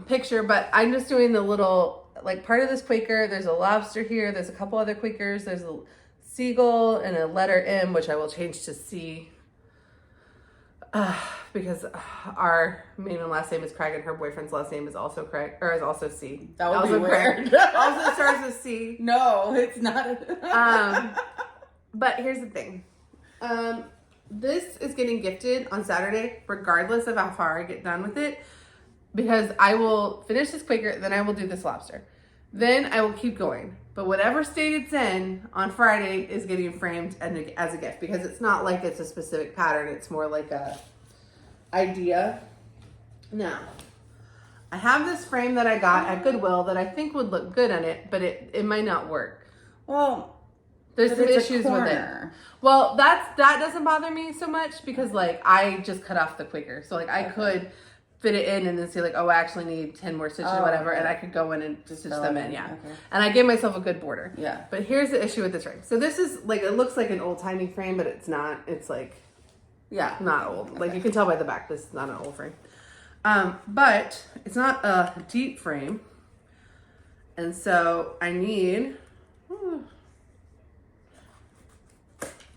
picture, but I'm just doing the little, like part of this Quaker. There's a lobster here. There's a couple other Quakers. There's a seagull and a letter M, which I will change to C. Because our main and last name is Craig, and her boyfriend's last name is also Craig, or is also C. That would be weird. Also starts with C. No, it's not. But here's the thing. This is getting gifted on Saturday, regardless of how far I get done with it, because I will finish this Quaker, then I will do this lobster. Then I will keep going. But whatever state it's in on Friday is getting framed as a gift, because it's not like it's a specific pattern. It's more like a idea. Now, I have this frame that I got at Goodwill that I think would look good on it, but it might not work. Well, there's some issues with it. Well, that doesn't bother me so much because like I just cut off the Quaker. So like I could fit it in and then say like, oh, I actually need 10 more stitches or whatever, and I could go in and just stitch them in, yeah. Okay. And I gave myself a good border. Yeah. But here's the issue with this frame. So this is like, it looks like an old-timey frame, but it's not. It's like, yeah, not old. Okay. Like you can tell by the back, this is not an old frame. But it's not a deep frame. And so I need,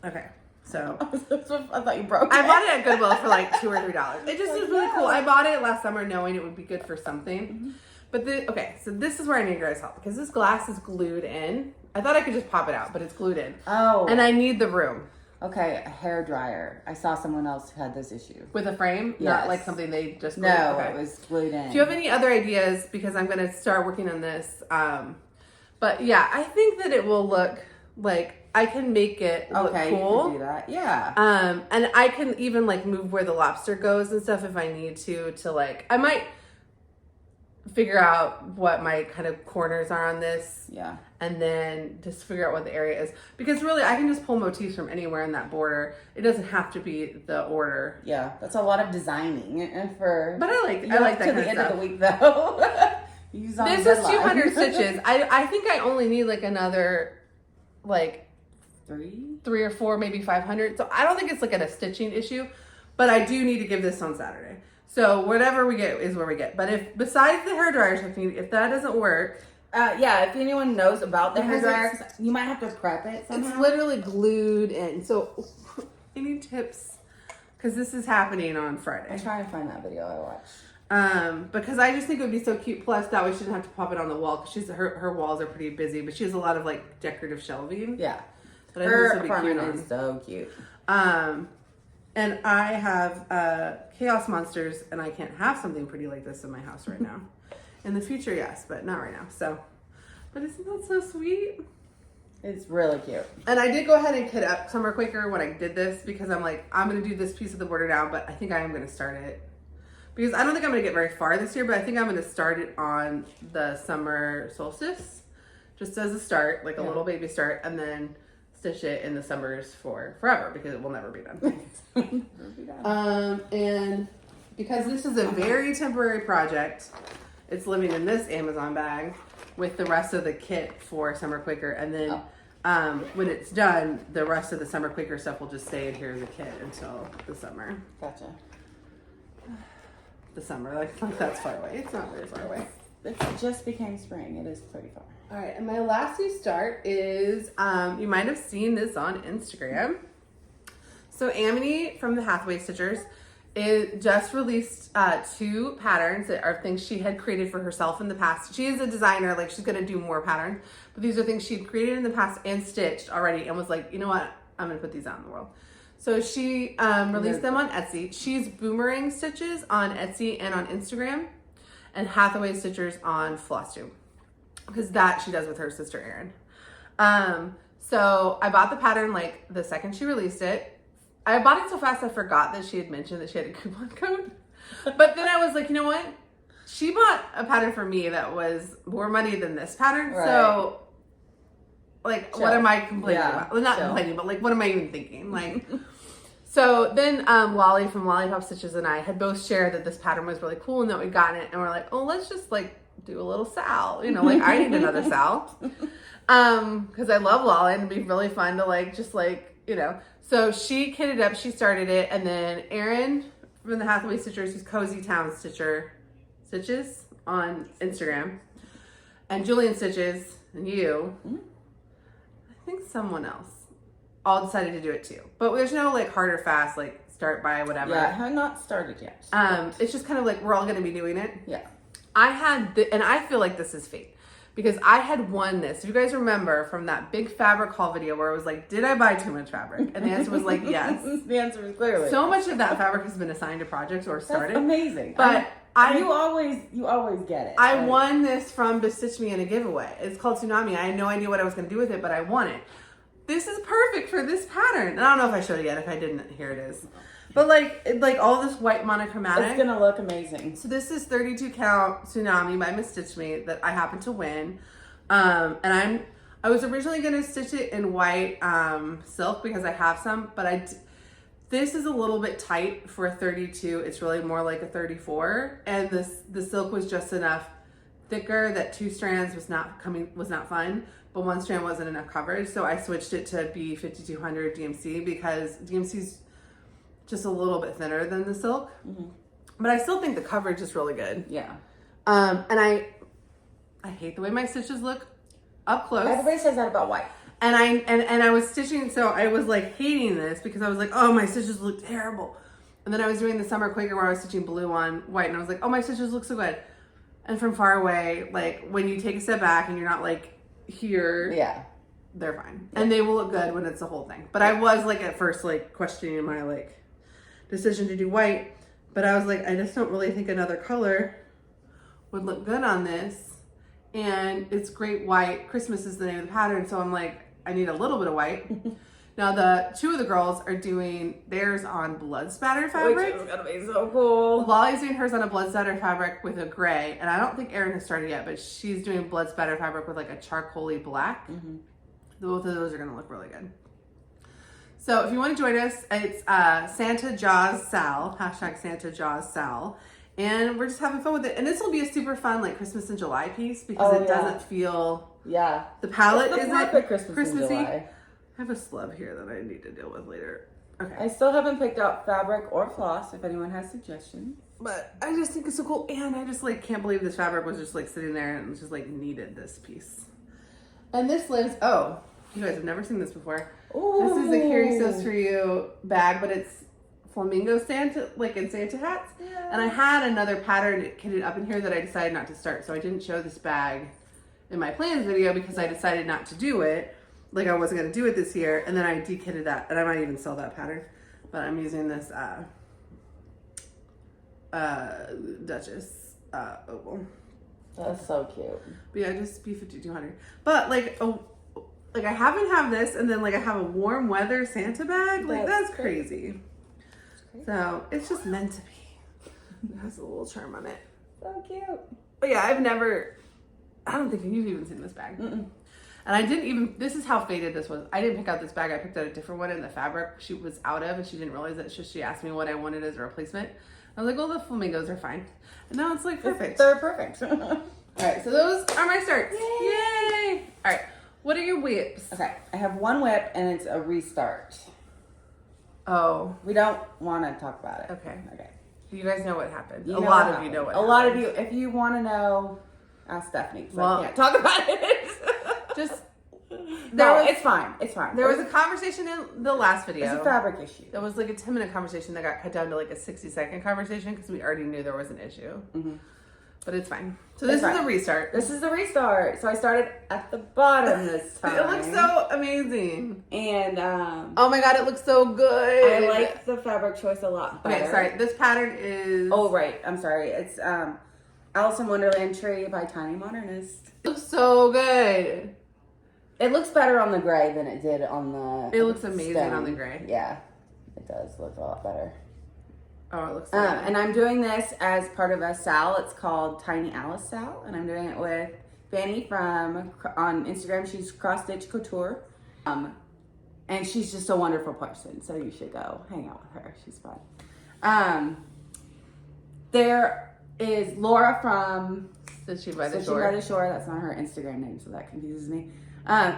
okay. So I thought you broke it. I bought it at Goodwill for like $2 or $3. It just was really cool. I bought it last summer knowing it would be good for something. But okay, so this is where I need your guys' help because this glass is glued in. I thought I could just pop it out, but it's glued in. Oh. And I need the room. Okay, a hair dryer. I saw someone else who had this issue. With a frame? Yes. Not like something they just glued. No, okay. It was glued in. Do you have any other ideas? Because I'm going to start working on this. But yeah, I think that it will look like I can make it look cool. You can do that. Yeah. And I can even like move where the lobster goes and stuff if I need to like, I might figure out what my kind of corners are on this. Yeah. And then just figure out what the area is. Because really I can just pull motifs from anywhere in that border. It doesn't have to be the order. Yeah. That's a lot of designing for. But I like that kind of stuff. To the end of the week though. This is 200 stitches. I think I only need like another like three or four, maybe 500. So I don't think it's like a stitching issue, but I do need to give this on Saturday. So whatever we get is where we get. But if besides the hairdryer technique, if that doesn't work, yeah, if anyone knows about the hairdryer, you might have to prep it somehow. It's literally glued in. So any tips? Because this is happening on Friday. I'll try and find that video I watched. Because I just think it would be so cute. Plus, that way she doesn't have to pop it on the wall because her walls are pretty busy, but she has a lot of like decorative shelving. Yeah. But I think this would be apartment cute is so cute. And I have Chaos Monsters, and I can't have something pretty like this in my house right now. In the future, yes, but not right now. So, but isn't that so sweet? It's really cute. And I did go ahead and kit up Summer Quaker when I did this because I'm like, I'm going to do this piece of the border now, but I think I am going to start it. Because I don't think I'm going to get very far this year, but I think I'm going to start it on the summer solstice. Just as a start, like a little baby start, and then stitch it in the summers for forever because it will never be done. And because this is a very temporary project, it's living in this Amazon bag with the rest of the kit for Summer Quaker. And then when it's done, the rest of the Summer Quaker stuff will just stay in here as a kit until the summer. Gotcha. The summer, like that's far away. It's not very far away. It just became spring. It is pretty far. All right, and my last new start is, you might have seen this on Instagram. So Amity from the Hathaway Stitchers just released 2 patterns that are things she had created for herself in the past. She is a designer, like she's gonna do more patterns, but these are things she'd created in the past and stitched already and was like, you know what, I'm gonna put these out in the world. So she released them on Etsy. She's Boomerang Stitches on Etsy and on Instagram, and Hathaway Stitchers on Flosstube, because that she does with her sister Erin. So I bought the pattern like the second she released it. I bought it so fast I forgot that she had mentioned that she had a coupon code. But then I was like, you know what? She bought a pattern for me that was more money than this pattern. Right. So like, what am I complaining about? Well, not complaining, but like, what am I even thinking? Like, so then Lolly from Lollipop Stitches and I had both shared that this pattern was really cool and that we'd gotten it. And we're like, oh, let's just like do a little Sal. You know, like I need another Sal. Because I love Lolly and it'd be really fun to like, just like, you know. So she kitted up, she started it. And then Erin from the Hathaway Stitchers, who's Cozy Town Stitches on Instagram. And Julian Stitches and you. I think someone else all decided to do it too, but there's no like hard or fast like start by whatever. Yeah, I have not started yet. It's just kind of like we're all going to be doing it. Yeah. I had and I feel like this is fate because I had won this. If you guys remember from that big fabric haul video where it was like, did I buy too much fabric? And the answer was like yes. The answer was clearly so much of that fabric has been assigned to projects or started. That's amazing. But you always get it. I won this from Bestitch Me in a giveaway. It's called Tsunami. I had no idea what I was going to do with it, but I won it. This is perfect for this pattern. And I don't know if I showed it yet. If I didn't, here it is. But like all this white monochromatic. It's gonna look amazing. So this is 32 count Tsunami by Miss Stitch Me that I happened to win. And I was originally gonna stitch it in white silk because I have some, but This is a little bit tight for a 32. It's really more like a 34. And the silk was just enough thicker that 2 strands was not fun, but 1 strand wasn't enough coverage. So I switched it to be 5200 DMC because DMC's just a little bit thinner than the silk. Mm-hmm. But I still think the coverage is really good. Yeah. And I hate the way my stitches look up close. Everybody says that about white. And I was stitching, so I was like hating this because I was like, oh, my stitches look terrible. And then I was doing the summer Quaker where I was stitching blue on white, and I was like, oh, my stitches look so good. And from far away, like when you take a step back and you're not like here, yeah, they're fine. Yeah. And they will look good when it's the whole thing. But I was like at first like questioning my like decision to do white, but I was like, I just don't really think another color would look good on this. And it's great white. Christmas is the name of the pattern, so I'm like, I need a little bit of white. Now the 2 of the girls are doing theirs on blood spatter fabric. Which is gonna be so cool. Lolly's doing hers on a blood spatter fabric with a gray, and I don't think Erin has started yet, but she's doing blood spatter fabric with like a charcoaly black. Mm-hmm. Both of those are gonna look really good. So if you want to join us, it's Santa Jaws Sal, hashtag Santa Jaws Sal. And we're just having fun with it. And this will be a super fun like Christmas in July piece because it doesn't feel, the palette isn't Christmassy. I have a slub here that I need to deal with later. Okay. I still haven't picked out fabric or floss if anyone has suggestions. But I just think it's so cool. And I just like can't believe this fabric was just like sitting there and just like needed this piece. And this lives, oh, you guys have never seen this before. Ooh. This is a Carrie Sews For You bag, but it's flamingo Santa, like in Santa hats. Yeah. And I had another pattern kitted up in here that I decided not to start. So I didn't show this bag in my plans video because I decided not to do it. Like I wasn't going to do it this year. And then I de-kitted that. And I might even sell that pattern. But I'm using this Duchess oval. That's so cute. But yeah, just B5200. But like, I haven't have this and then like I have a warm weather Santa bag. Like that's crazy. So it's just meant to be. It has a little charm on it. So cute. But yeah, I don't think you've even seen this bag. Mm-mm. And I didn't even, this is how faded this was. I didn't pick out this bag. I picked out a different one in the fabric she was out of and she didn't realize it. She asked me what I wanted as a replacement. I was like, well, the flamingos are fine. And now it's like perfect. They're perfect. All right, so those are my starts. Yay! All right, what are your whips? Okay, I have one whip and it's a restart. Oh. We don't want to talk about it. Okay. You guys know what happened. A lot of you know what happened. A lot of you, if you want to know, ask Stephanie. Well, I can't talk about it. It's fine. It's fine. There was a conversation in the last video. It's a fabric issue. There was like a 10-minute conversation that got cut down to like a 60-second conversation because we already knew there was an issue. Mm-hmm. But it's fine. So this is the restart. This is the restart. So I started at the bottom this time. It looks so amazing. And oh my god, it looks so good. I like the fabric choice a lot better. Okay, sorry. This pattern is... Oh, right. I'm sorry. It's Alice in Wonderland Tree by Tiny Modernist. It looks so good. It looks better on the gray than it did on the... It looks amazing on the gray. Yeah. It does look a lot better. Oh, it looks so good. And I'm doing this as part of a SAL. It's called Tiny Alice SAL. And I'm doing it with Fanny on Instagram. She's Cross Stitch Couture. And she's just a wonderful person. So you should go hang out with her. She's fun. There is Laura from Stitchy by the Shore. That's not her Instagram name, so that confuses me.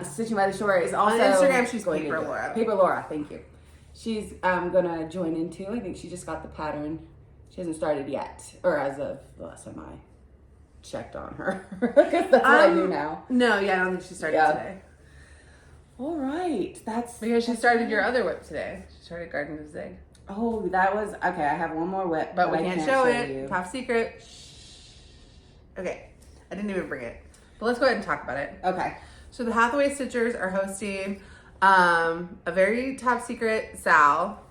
Stitching by the Shore is also... On Instagram, she's Paper Laura. Paper Laura, thank you. She's gonna join in too. I think she just got the pattern. She hasn't started yet, or as of the last time I checked on her, because that's what I do now. No, yeah, I don't think she started today. All right, that's because she started your other whip today. She started Garden of Zig. Oh, that was okay. I have one more whip, but we can't show it. You. Top secret. Shh. Okay, I didn't even bring it, but let's go ahead and talk about it. Okay. So the Hathaway Stitchers are hosting a very top secret SAL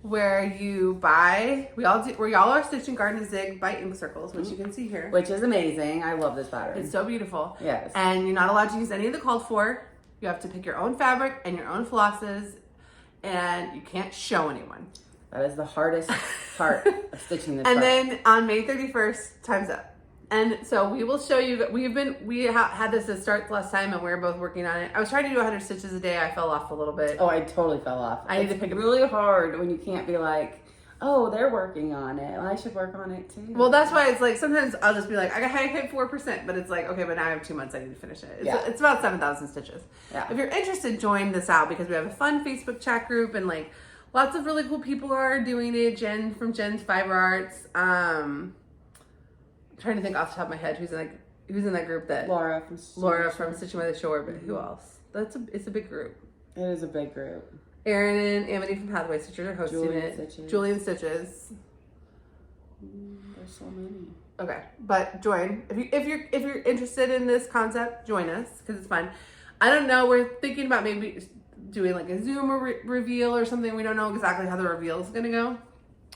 where you buy, we all are stitching Garden of Zig by ink circles, which you can see here. Which is amazing. I love this pattern. It's so beautiful. Yes. And you're not allowed to use any of the called for. You have to pick your own fabric and your own flosses, and you can't show anyone. That is the hardest part of stitching this And then on May 31st, time's up. And so we will show you, we had this to start last time and we were both working on it. I was trying to do 100 stitches a day. I fell off a little bit. Oh, I totally fell off. I need to pick it really hard when you can't be like, oh, they're working on it. Well, I should work on it too. Well, that's why it's like, sometimes I'll just be like, I hit 4%, but it's like, okay, but now I have 2 months, I need to finish it. It's about 7,000 stitches. Yeah. If you're interested, join this out because we have a fun Facebook chat group and like lots of really cool people are doing it. Jen from Jen's Fiber Arts. I'm trying to think off the top of my head who's in that group. That Laura from Stitching by the Shore, but who else? It's a big group. It is a big group. Erin and Amity from Pathway Stitches are hosting it. Julian Stitches. There's so many. Okay, but join if you're interested in this concept. Join us because it's fun. I don't know. We're thinking about maybe doing like a Zoom reveal or something. We don't know exactly how the reveal is going to go,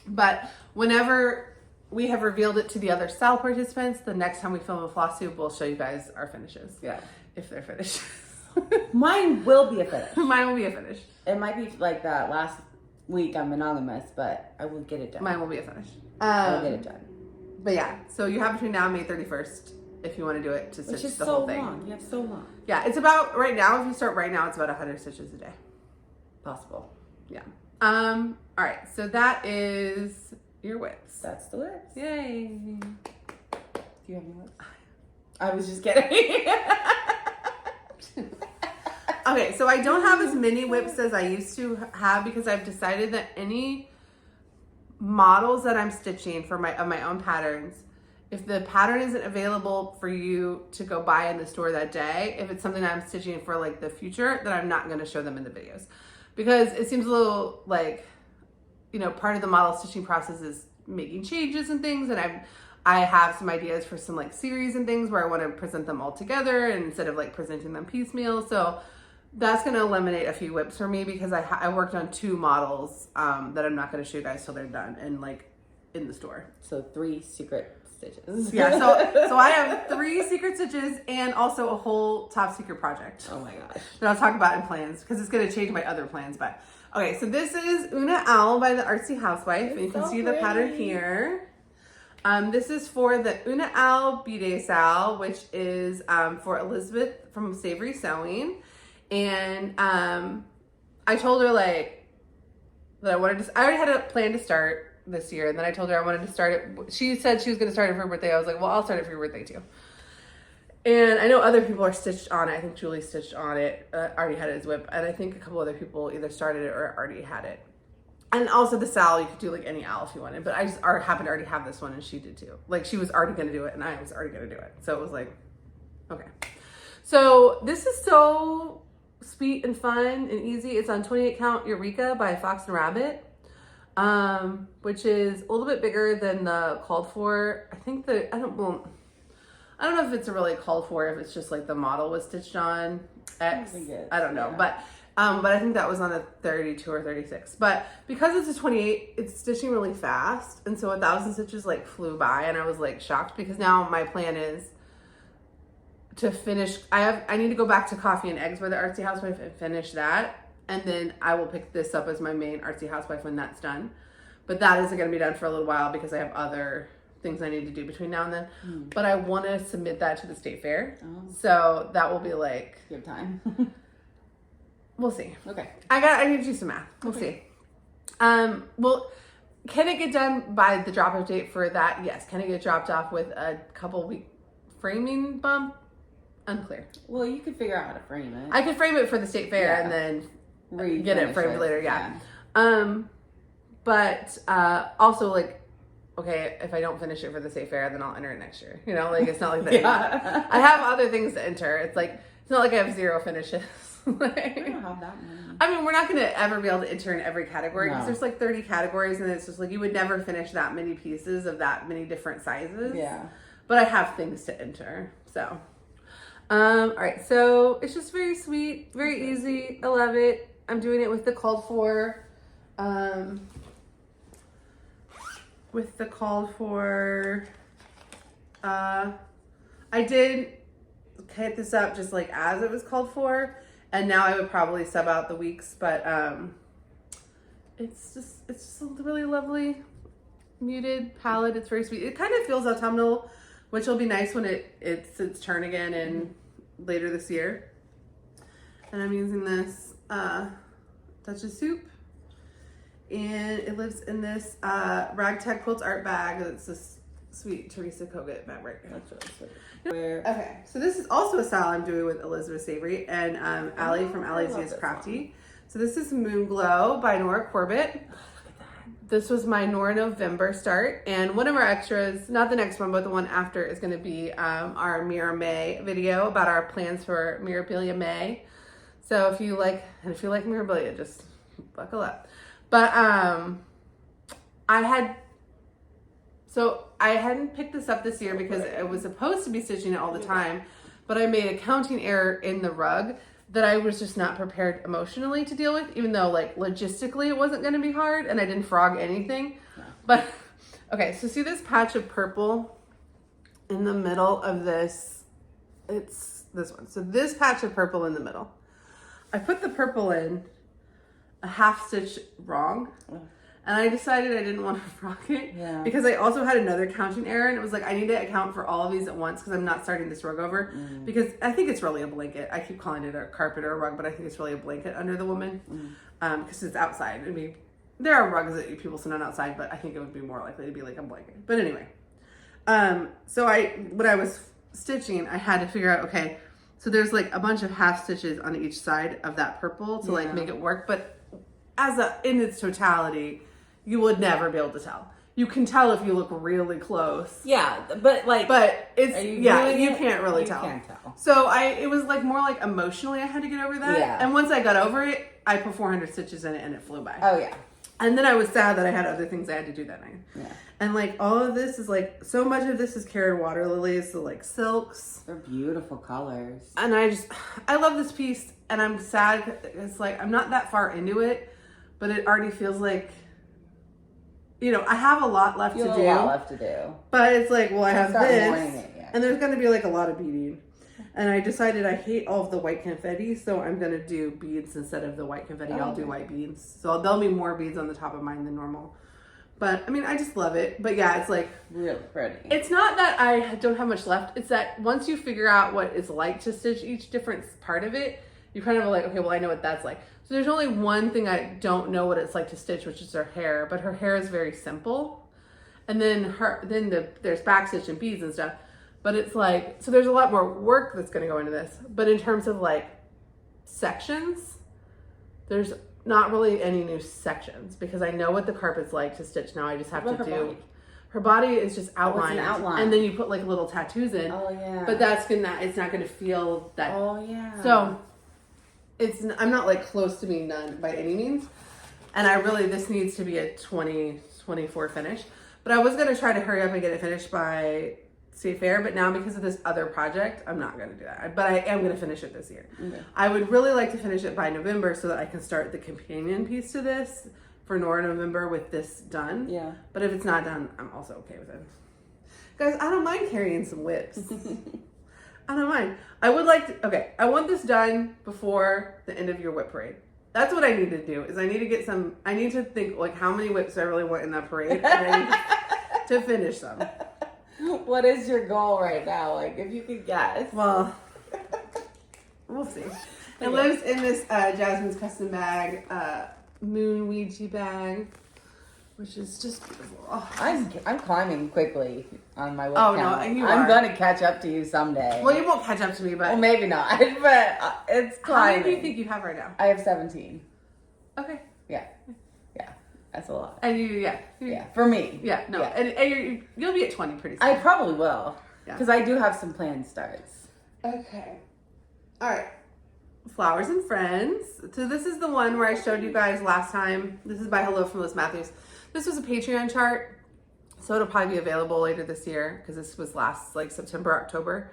but whenever we have revealed it to the other SAL participants, the next time we film a Flosstube, we'll show you guys our finishes. Yeah, if they're finished. Mine will be a finish. Mine will be a finish. It might be like that last week I'm monogamous, but I will get it done. Mine will be a finish. I'll get it done. But yeah, so you have between now and May 31st if you want to do it to stitch Which is the so whole thing. long. You have so long. Yeah, it's about right now. If you start right now, it's about 100 stitches a day. Possible. Yeah. All right. So that is your whips. That's the whips. Yay. Do you have any whips? I was just kidding. Okay, so I don't have as many whips as I used to have because I've decided that any models that I'm stitching for my own patterns, if the pattern isn't available for you to go buy in the store that day, if it's something that I'm stitching for like the future, then I'm not going to show them in the videos because it seems a little like, you know, part of the model stitching process is making changes and things, and I have some ideas for some like series and things where I want to present them all together instead of like presenting them piecemeal. So that's going to eliminate a few whips for me because I worked on 2 models that I'm not going to show you guys till they're done and like in the store. So 3 secret stitches. Yeah, so I have 3 secret stitches and also a whole top secret project. Oh my gosh. That I'll talk about in plans because it's going to change my other plans. But okay, so this is Oona Owl by the Artsy Housewife. And you can see the pattern here. This is for the Oona Owl B-Day SAL, which is for Elizabeth from Savory Sewing. And I told her like that I already had a plan to start this year, and then I told her I wanted to start it. She said she was going to start it for her birthday. I was like, well, I'll start it for your birthday too. And I know other people are stitched on it. I think Julie stitched on it, already had it as whip, and I think a couple other people either started it or already had it. And also the SAL, you could do like any owl if you wanted, but I just happened to already have this one, and she did too. Like she was already going to do it, and I was already going to do it. So it was like, okay. So this is so sweet and fun and easy. It's on 28 count Eureka by Fox and Rabbit, which is a little bit bigger than the called for. I think that I don't know if it's really called for, if it's just like the model was stitched on X. I don't know, yeah. But I think that was on a 32 or 36. But because it's a 28, it's stitching really fast, and so 1,000 stitches like flew by, and I was like shocked because now my plan is to finish. I need to go back to Coffee and Eggs by the Artsy Housewife and finish that, and then I will pick this up as my main Artsy Housewife when that's done. But that isn't going to be done for a little while because I have other things I need to do between now and then. But I want to submit that to the state fair, so that will be like good time. We'll see. Okay, I need to do some math. We'll see. Well, can it get done by the drop-off date for that? Yes. Can it get dropped off with a couple week framing bump? Unclear. Well, you could figure out how to frame it. I could frame it for the state fair and then get it framed later. Yeah. But also like, okay, if I don't finish it for the state fair, then I'll enter it next year. You know, like it's not like that. Yeah. I have other things to enter. It's like, it's not like I have 0 finishes. Like, I don't have that many. I mean, we're not going to ever be able to enter in every category because there's like 30 categories, and it's just like you would never finish that many pieces of that many different sizes. Yeah. But I have things to enter. So, all right. So it's just very sweet, very easy. I love it. I'm doing it with the called for, I did hit this up just like as it was called for, and now I would probably sub out the weeks, but it's just a really lovely muted palette. It's very sweet. It kind of feels autumnal, which will be nice when it's its turn again in later this year. And I'm using this Touch of Soup. And it lives in this Ragtag Quilts art bag. It's this sweet Teresa Kogut fabric. That's really sweet. Okay, so this is also a style I'm doing with Elizabeth Savory and Allie from Allie's is Crafty. So this is Moon Glow by Nora Corbett. This was my Nora November start, and one of our extras, not the next one, but the one after, is going to be our Mira May video about our plans for Mirabilia May. So if you like Mirabilia, just buckle up. But I hadn't picked this up this year because I was supposed to be stitching it all the time, but I made a counting error in the rug that I was just not prepared emotionally to deal with, even though like logistically it wasn't going to be hard and I didn't frog anything. No. But okay, so see this patch of purple in the middle of this? It's this one. So this patch of purple in the middle. I put the purple in a half stitch wrong. And I decided I didn't want to frog it because I also had another counting error, and it was like I need to account for all of these at once because I'm not starting this rug over because I think it's really a blanket. I keep calling it a carpet or a rug, but I think it's really a blanket under the woman because it's outside. I mean, there are rugs that people sit on outside, but I think it would be more likely to be like a blanket. But anyway, so when I was stitching, I had to figure out, okay, so there's like a bunch of half stitches on each side of that purple to like make it work, but in its totality, you would never be able to tell. You can tell if you look really close. Yeah, but it's you can't really tell. You can't tell. So it was like more like emotionally I had to get over that. Yeah. And once I got over it, I put 400 stitches in it and it flew by. Oh yeah. And then I was sad that I had other things I had to do that night. Yeah. And like all of this is like, so much of this is carried water lilies, so like silks. They're beautiful colors. And I love this piece, and I'm sad. It's like, I'm not that far into it, but it already feels like, I have a lot left to do. But it's like, well, I have this, and there's going to be like a lot of beading. And I decided I hate all of the white confetti, so I'm going to do beads instead of the white confetti. I'll do white beads. So there'll be more beads on the top of mine than normal. But, I mean, I just love it. But yeah, it's like... really pretty. It's not that I don't have much left. It's that once you figure out what it's like to stitch each different part of it, you kind of are like, okay, well, I know what that's like. So there's only one thing I don't know what it's like to stitch, which is her hair. But her hair is very simple. And then there's backstitch and beads and stuff. But it's like, so there's a lot more work that's going to go into this. But in terms of like sections, there's not really any new sections because I know what the carpet's like to stitch now. I just have to do. Her body is just outlined. It's an outline. And then you put like little tattoos in. Oh yeah. But it's not going to feel that. Oh yeah. So I'm not like close to being done by any means. And this needs to be a 2024 finish. But I was going to try to hurry up and get it finished by State Fair, but now because of this other project, I'm not going to do that. But I am going to finish it this year. Okay. I would really like to finish it by November so that I can start the companion piece to this for Nora November with this done. Yeah. But if it's not done, I'm also okay with it. Guys, I don't mind carrying some whips. I don't mind. I want this done before the end of your whip parade. That's what I need to do, is I need to think like how many whips do I really want in that parade and I need to finish them. What is your goal right now? Like, if you could guess. Well, we'll see. It lives in this Jasmine's custom bag, moon Ouija bag, which is just beautiful. Oh, I'm climbing quickly on my whip count. No, I'm going to catch up to you someday. Well, you won't catch up to me, but... Well, maybe not, but it's climbing. How many do you think you have right now? I have 17. Okay. Yeah. That's a lot. And for me. Yeah, no. Yeah. And you'll be at 20 pretty soon. I probably will. Because I do have some planned starts. Okay. All right. Flowers and Friends. So this is the one where I showed you guys last time. This is by Hello from Liz Matthews. This was a Patreon chart. So it'll probably be available later this year because this was last like September, October.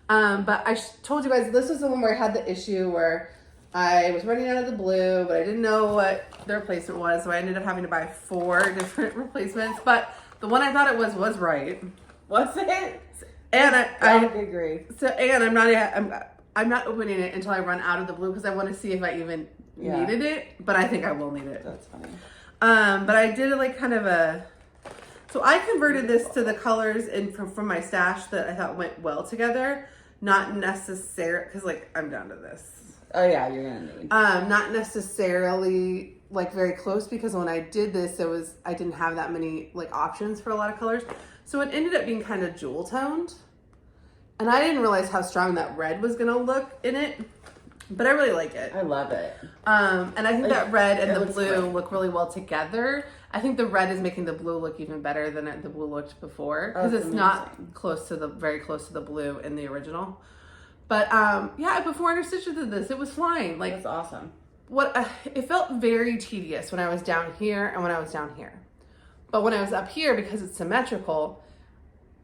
But I told you guys this was the one where I had the issue where I was running out of the blue, but I didn't know what the replacement was, so I ended up having to buy 4 different replacements. But the one I thought it was right. Was it? And I agree. So I'm not opening it until I run out of the blue because I want to see if I even needed it. But I think I will need it. That's funny. But I did like kind of So I converted this to the colors from my stash that I thought went well together. Not necessarily, because like I'm down to this. Oh yeah, you're gonna need. Not necessarily like very close, because when I did this, I didn't have that many like options for a lot of colors. So it ended up being kind of jewel toned. And I didn't realize how strong that red was gonna look in it. But I really like it. I love it. And I think that red and the blue great. look really well together. I think the red is making the blue look even better than the blue looked before, because it's not very close to the blue in the original. But yeah, before Stitches did this, it was flying. Like, that's awesome. It felt very tedious when I was down here and when I was down here. But when I was up here, because it's symmetrical,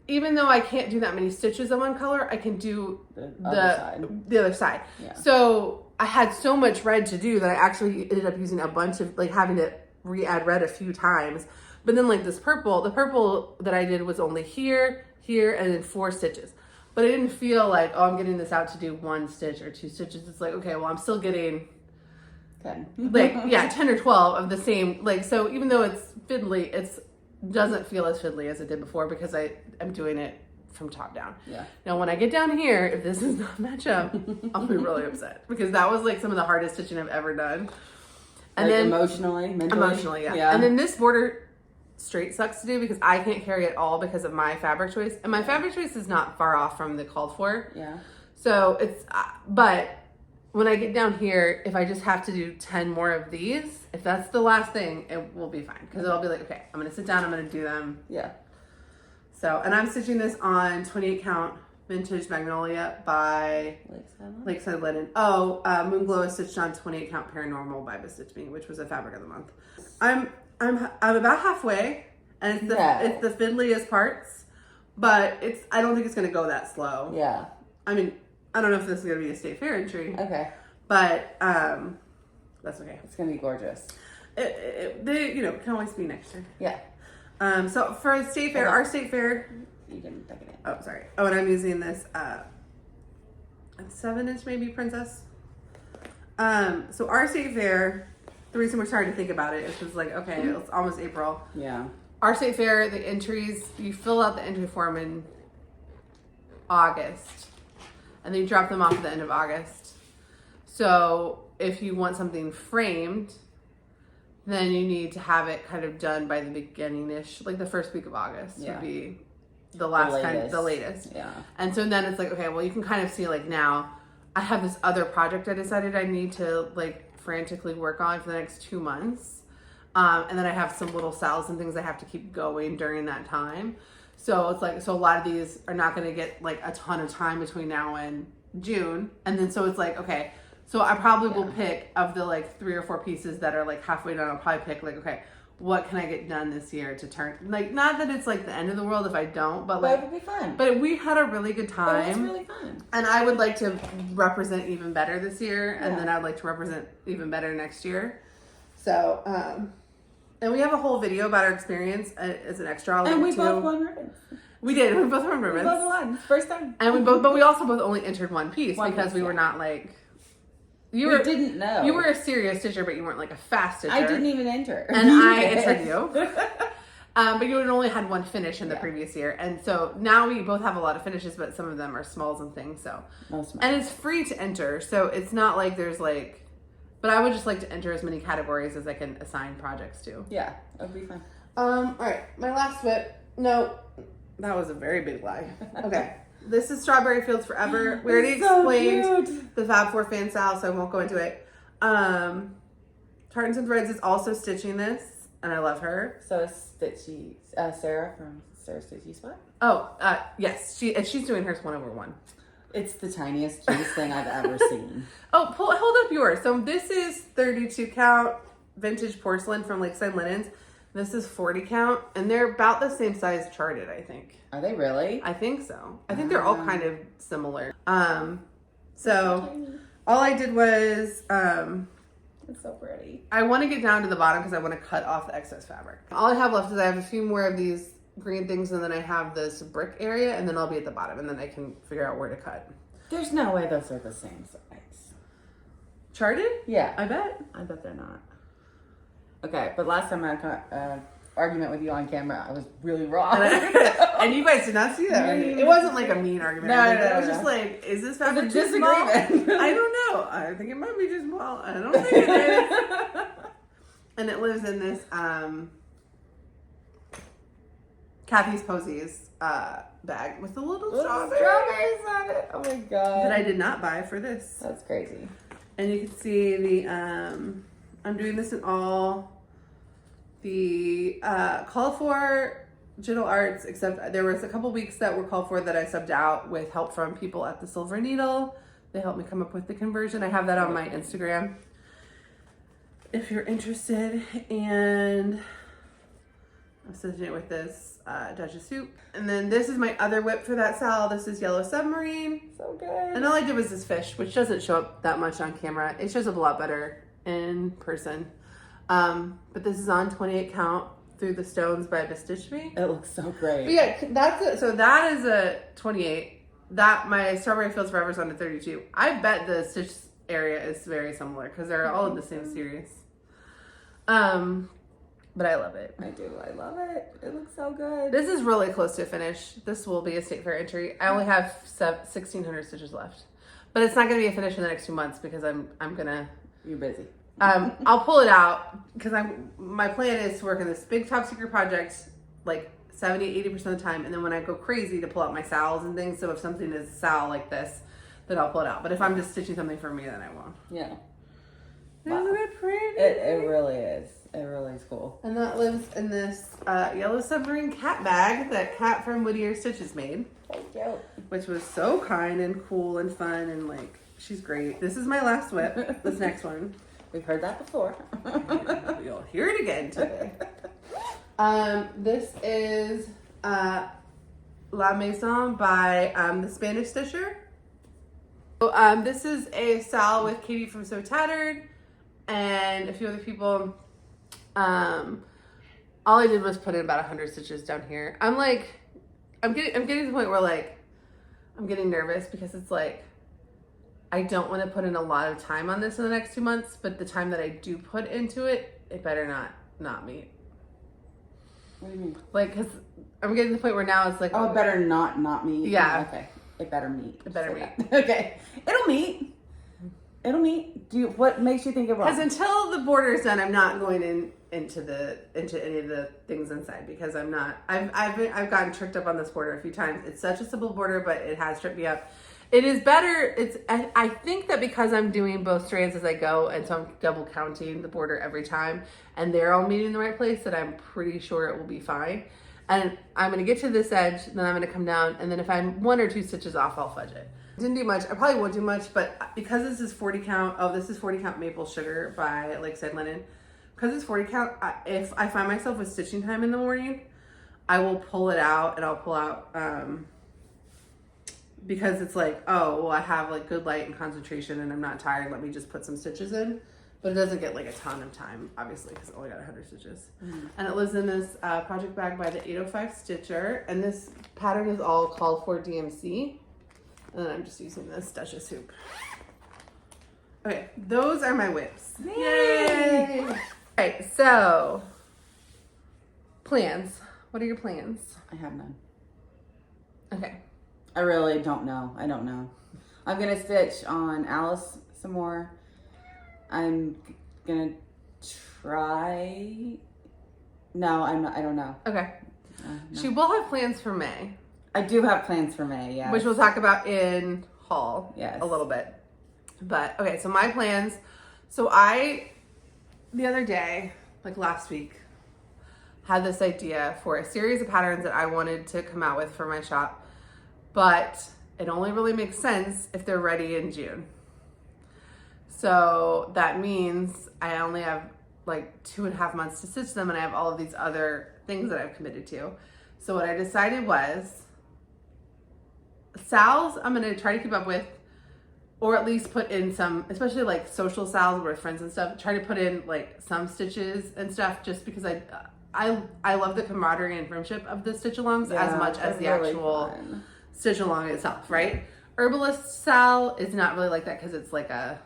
even though I can't do that many stitches on one color, I can do the other side. Yeah. So I had so much red to do that I actually ended up using a bunch of, like, having to re-add red a few times. But then like this purple, the purple that I did was only here, and then 4 stitches. But I didn't feel like, oh, I'm getting this out to do 1 stitch or 2 stitches. It's like, okay, well, I'm still getting 10. like, yeah, 10 or 12 of the same, like, so even though it's fiddly, doesn't feel as fiddly as it did before, because I'm doing it from top down. Yeah. Now, when I get down here, if this does not match up, I'll be really upset, because that was like some of the hardest stitching I've ever done. And like then emotionally, mentally, yeah. And then this border straight sucks to do, because I can't carry it all because of my fabric choice, and my fabric choice is not far off from the called for. Yeah. So it's, but when I get down here, if I just have to do 10 more of these, if that's the last thing, it will be fine, because it'll be like, okay, I'm gonna sit down, I'm gonna do them. Yeah. So, and I'm stitching this on 28 count vintage Magnolia by Lakeside Linen. Oh, Moonglow is stitched on 28 count Paranormal by Stitch Me, which was a fabric of the month. I'm about halfway, and it's the fiddliest parts, but I don't think it's gonna go that slow. Yeah. I mean, I don't know if this is gonna be a state fair entry. Okay. But that's okay. It's gonna be gorgeous. They can always be next year. Yeah. So for the state fair, our state fair. You can tuck it in. Oh, sorry. Oh, and I'm using this 7-inch maybe Princess. So our state fair, the reason we're starting to think about it is because, like, okay, it's almost April. Yeah. Our state fair, the entries, you fill out the entry form in August, and then you drop them off at the end of August. So if you want something framed, then you need to have it kind of done by the beginning-ish, like the first week of August would be the latest. Yeah. And so then it's like, okay, well, you can kind of see, like, now I have this other project I decided I need to, like, frantically work on for the next 2 months. And then I have some little sales and things I have to keep going during that time. So it's like, so a lot of these are not going to get like a ton of time between now and June. And then so it's like, okay, so I probably will pick, of the like 3 or 4 pieces that are like halfway done, I'll probably pick like, okay, what can I get done this year to turn, like, not that it's like the end of the world if I don't, but like, it would be fun. But we had a really good time. It was really fun. And I would like to represent even better this year. And then I'd like to represent even better next year. So, and we have a whole video about our experience as an extra. And we both won ribbons. We did. We both won ribbons. We both won. First time. And we also both only entered one piece because we were not like, we didn't know. You were a serious stitcher, but you weren't like a fast stitcher. I didn't even enter. And I entered you. But you had only had one finish in the previous year. And so now we both have a lot of finishes, but some of them are smalls and things. So, and it's free to enter. So it's not like there's like, but I would just like to enter as many categories as I can assign projects to. Yeah, that would be fun. All right, my last whip. No, that was a very big lie. Okay, this is Strawberry Fields Forever. We already explained the Fab Four fan style, so I won't go into it. Tartans and Threads is also stitching this, and I love her. So is Stitchy, Sarah from Sarah Stitchy Spot? Oh, yes, she's doing hers 1/1. It's the tiniest, cutest thing I've ever seen. Oh, hold up yours. So this is 32 count vintage porcelain from Lakeside Linens. This is 40 count, and they're about the same size charted, I think. Are they really? I think so. I think they're all kind of similar. So all I did was, it's so pretty. I want to get down to the bottom because I want to cut off the excess fabric. All I have left is I have a few more of these green things, and then I have this brick area, and then I'll be at the bottom, and then I can figure out where to cut. There's no way those are the same size. Charted? Yeah. I bet. I bet they're not. Okay, but last time I argument with you on camera. I was really wrong. And you guys did not see that. Right? It wasn't like a mean argument. No, it was just like, is this fabric too small? disagreement. I don't know. I think it might be too small. I don't think it is. And it lives in this Kathy's Posies bag with the little strawberries on it. Oh my god. that I did not buy for this. That's crazy. And you can see the I'm doing this in all the call for Gentle Arts, except there was a couple weeks that were called for that I subbed out with help from people at the Silver Needle. They helped me come up with the conversion. I have that on my Instagram if you're interested. And I'm stitching it with this Duchess Soup. And then this is my other whip for that SAL. This is Yellow Submarine. So good. And all I did was this fish, which doesn't show up that much on camera. It shows up a lot better in person. But this is on 28 count through the stones by Stitch Me. It looks so great. But yeah, that's it. So that is a 28. That my Strawberry Fields Forever is on a 32. I bet the stitch area is very similar because they're all in the same series. But I love it. I do. I love it. It looks so good. This is really close to a finish. This will be a state fair entry. I only have 1,600 stitches left, but it's not going to be a finish in the next 2 months because I'm gonna. You're busy. I'll pull it out because my plan is to work on this big top secret project like 70-80% of the time, and then when I go crazy to pull out my SALs and things. So if something is SAL like this, then I'll pull it out. But if I'm just stitching something for me, then I won't. Yeah. Isn't it pretty? It really is. It really is cool. And that lives in this Yellow Submarine cat bag that Kat from Whittier Stitches made. Thank you. Which was so kind and cool and fun and like, she's great. This is my last whip, this next one. We've heard that before. You'll hear it again today. This is La Maison by the Spanish Stitcher. So, this is a SAL with Katie from So Tattered and a few other people. All I did was put in about 100 stitches down here. I'm getting to the point where like, I'm getting nervous because it's like, I don't want to put in a lot of time on this in the next 2 months, but the time that I do put into it, it better not meet. What do you mean? Like, cause I'm getting to the point where now it's like, oh, it better not meet. Yeah. Okay. It better meet. It better meet. Okay. It'll meet. It'll meet. What makes you think it won't? Because until the border is done, I'm not going into any of the things inside because I'm not. I've gotten tricked up on this border a few times. It's such a simple border, but it has tripped me up. It is better. I think that because I'm doing both strands as I go, and so I'm double counting the border every time, and they're all meeting in the right place, that I'm pretty sure it will be fine. And I'm going to get to this edge, then I'm going to come down, and then if I'm 1 or 2 stitches off, I'll fudge it. Didn't do much. I probably won't do much, but because this is 40 count, this is 40 count maple sugar by Lakeside Linen. Because it's 40 count, if I find myself with stitching time in the morning, I will pull it out, and I'll pull out, because it's like, oh, well, I have like good light and concentration and I'm not tired. Let me just put some stitches in. But it doesn't get like a ton of time, obviously, because I only got 100 stitches. Mm-hmm. And it lives in this project bag by the 805 Stitcher. And this pattern is all called for DMC. And then I'm just using this Duchess hoop. Okay, those are my whips. Yay! All right, so plans. What are your plans? I have none. Okay. I really don't know. I don't know. I'm going to stitch on Alice some more. I'm going to try. No, I'm not. I don't know. Okay. No. She will have plans for May. I do have plans for May, yeah. Which we'll talk about in haul yes. a little bit. But, okay, so my plans. So the other day, like last week, had this idea for a series of patterns that I wanted to come out with for my shop. But it only really makes sense if they're ready in June. So that means I only have like 2.5 months to stitch them, and I have all of these other things that I've committed to. So what I decided was SALs I'm going to try to keep up with, or at least put in some, especially like social SALs with friends and stuff, try to put in like some stitches and stuff, just because I love the camaraderie and friendship of the stitch alongs as much as the really actual fun stitch along itself, right? Herbalist SAL is not really like that because it's like a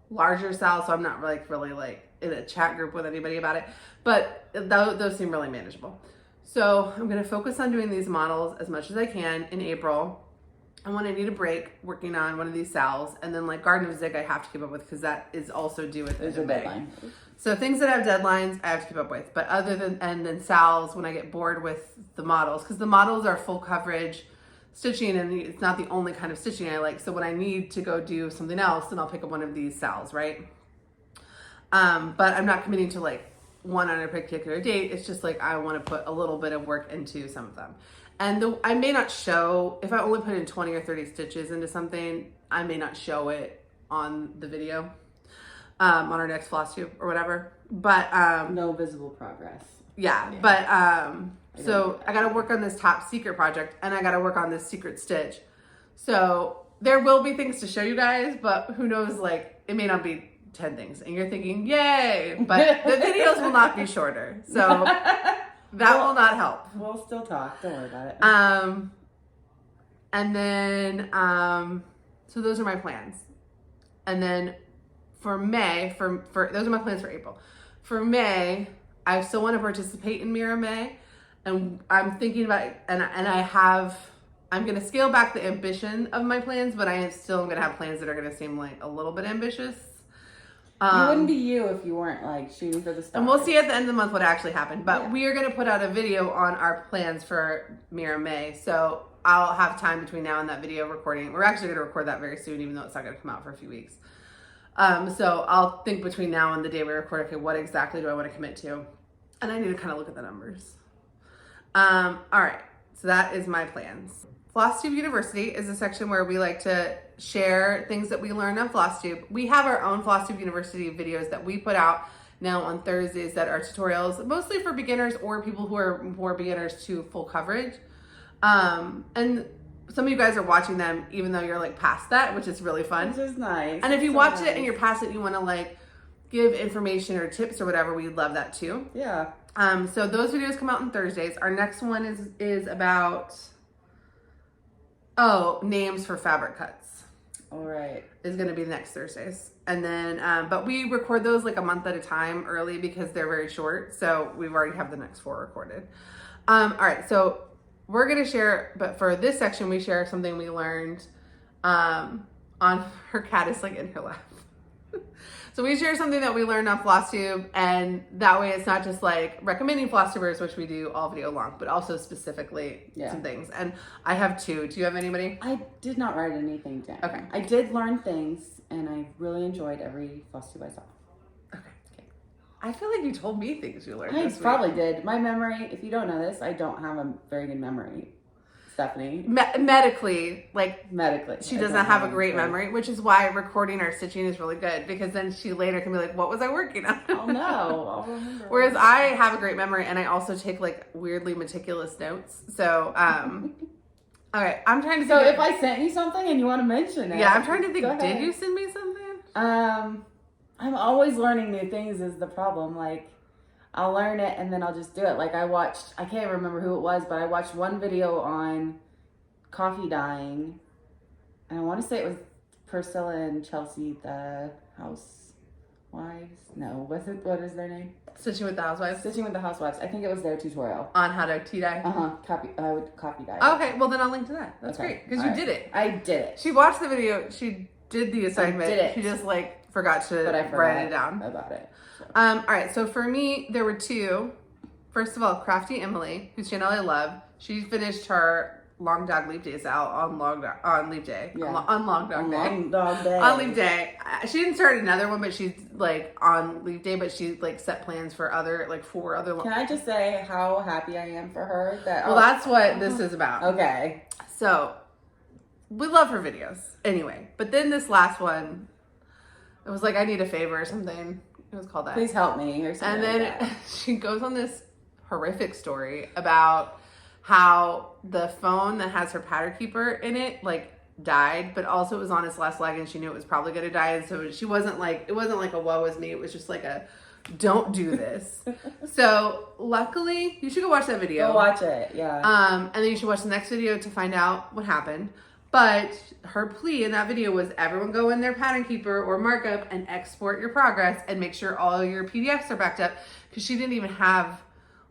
larger SAL, so I'm not really in a chat group with anybody about it, but those seem really manageable. So I'm going to focus on doing these models as much as I can in April. And when I need a break, working on one of these SALs, and then like Garden of Zig I have to keep up with because that is also due at the end of May. Deadline. So things that have deadlines I have to keep up with, but and then SALs when I get bored with the models, because the models are full coverage stitching and it's not the only kind of stitching I like. So when I need to go do something else, then I'll pick up one of these SALs, right? But I'm not committing to like one on a particular date. It's just like I want to put a little bit of work into some of them. And I may not show, if I only put in 20 or 30 stitches into something, I may not show it on the video, on our next Flosstube or whatever. But no visible progress. Yeah. But so I got to work on this top secret project, and I got to work on this secret stitch. So there will be things to show you guys, but who knows, like it may not be 10 things and you're thinking, yay, but the videos will not be shorter. So that will not help. We'll still talk. Don't worry about it. And then, so those are my plans. And then for May, for those are my plans for April. For May, I still want to participate in Mirabilia, and I'm thinking about, I'm going to scale back the ambition of my plans, but I am still going to have plans that are going to seem like a little bit ambitious. You wouldn't be you if you weren't like shooting for the stars. And we'll see at the end of the month what actually happened. But we are going to put out a video on our plans for Mirabilia. So I'll have time between now and that video recording. We're actually going to record that very soon, even though it's not going to come out for a few weeks. So I'll think between now and the day we record, okay, what exactly do I want to commit to? And I need to kind of look at the numbers. All right. So that is my plans. Flosstube University is a section where we like to share things that we learned on Flosstube. We have our own Flosstube University videos that we put out now on Thursdays that are tutorials, mostly for beginners or people who are more beginners to full coverage. And some of you guys are watching them even though you're like past that, which is really fun. Which is nice. And if you watch it and you're past it, you want to like give information or tips or whatever, we love that too. Yeah. So those videos come out on Thursdays. Our next one is about names for fabric cuts. All right. Is going to be next Thursdays. And then, but we record those like a month at a time early because they're very short. So we've already have the next 4 recorded. All right. So we're going to share, but for this section, we share something we learned, on her cat is like in her lap. So we share something that we learned on Flosstube, and that way it's not just like recommending Flosstubers, which we do all video long, but also specifically some things. And I have 2. Do you have anybody? I did not write anything down. Okay. I did learn things, and I really enjoyed every Flosstube I saw. Okay. I feel like you told me things you learned I this week. probably did. My memory, if you don't know this, I don't have a very good memory. Stephanie. Medically, she I doesn't don't have a great memory, which is why recording our stitching is really good, because then she later can be like, what was I working on? Oh no, I'll remember. Whereas I have a great memory, and I also take like weirdly meticulous notes. So, okay, I'm trying to think. So if I sent you something and you want to mention it. Yeah, I'm trying to think, did you send me something? I'm always learning new things is the problem. Like, I'll learn it and then I'll just do it. Like I can't remember who it was, but I watched one video on coffee dyeing, and I want to say it was Priscilla and Chelsea, the Housewives. No, what is their name? Stitching with the Housewives? Stitching with the Housewives. I think it was their tutorial. On how to tea dye? Coffee dye. Okay, well then I'll link to that. That's great, because you did it. I did it. She watched the video, she did the assignment. I did it. She just like forgot to write it down. About it. So. All right, so for me, there were 2. First of all, Crafty Emily, whose channel I love. She finished her Long Dog Leap Day SAL on Leap Day. Yeah. On Long Dog Day. Long Dog Day. On Leap Day. She didn't start another one, but she's like on Leap Day, but she like set plans for 4 other. Can I just say how happy I am for her? That's what this is about. Okay. So, we love her videos. Anyway, but then this last one, it was like, I need a favor or something. It was called that. Please help me or something. And then she goes on this horrific story about how the phone that has her pattern keeper in it like died, but also it was on its last leg and she knew it was probably going to die. And so she wasn't like, it wasn't like a woe is me. It was just like a, don't do this. So luckily, you should go watch that video. Go watch it. Yeah. And then you should watch the next video to find out what happened. But her plea in that video was everyone go in their pattern keeper or markup and export your progress and make sure all your PDFs are backed up, because she didn't even have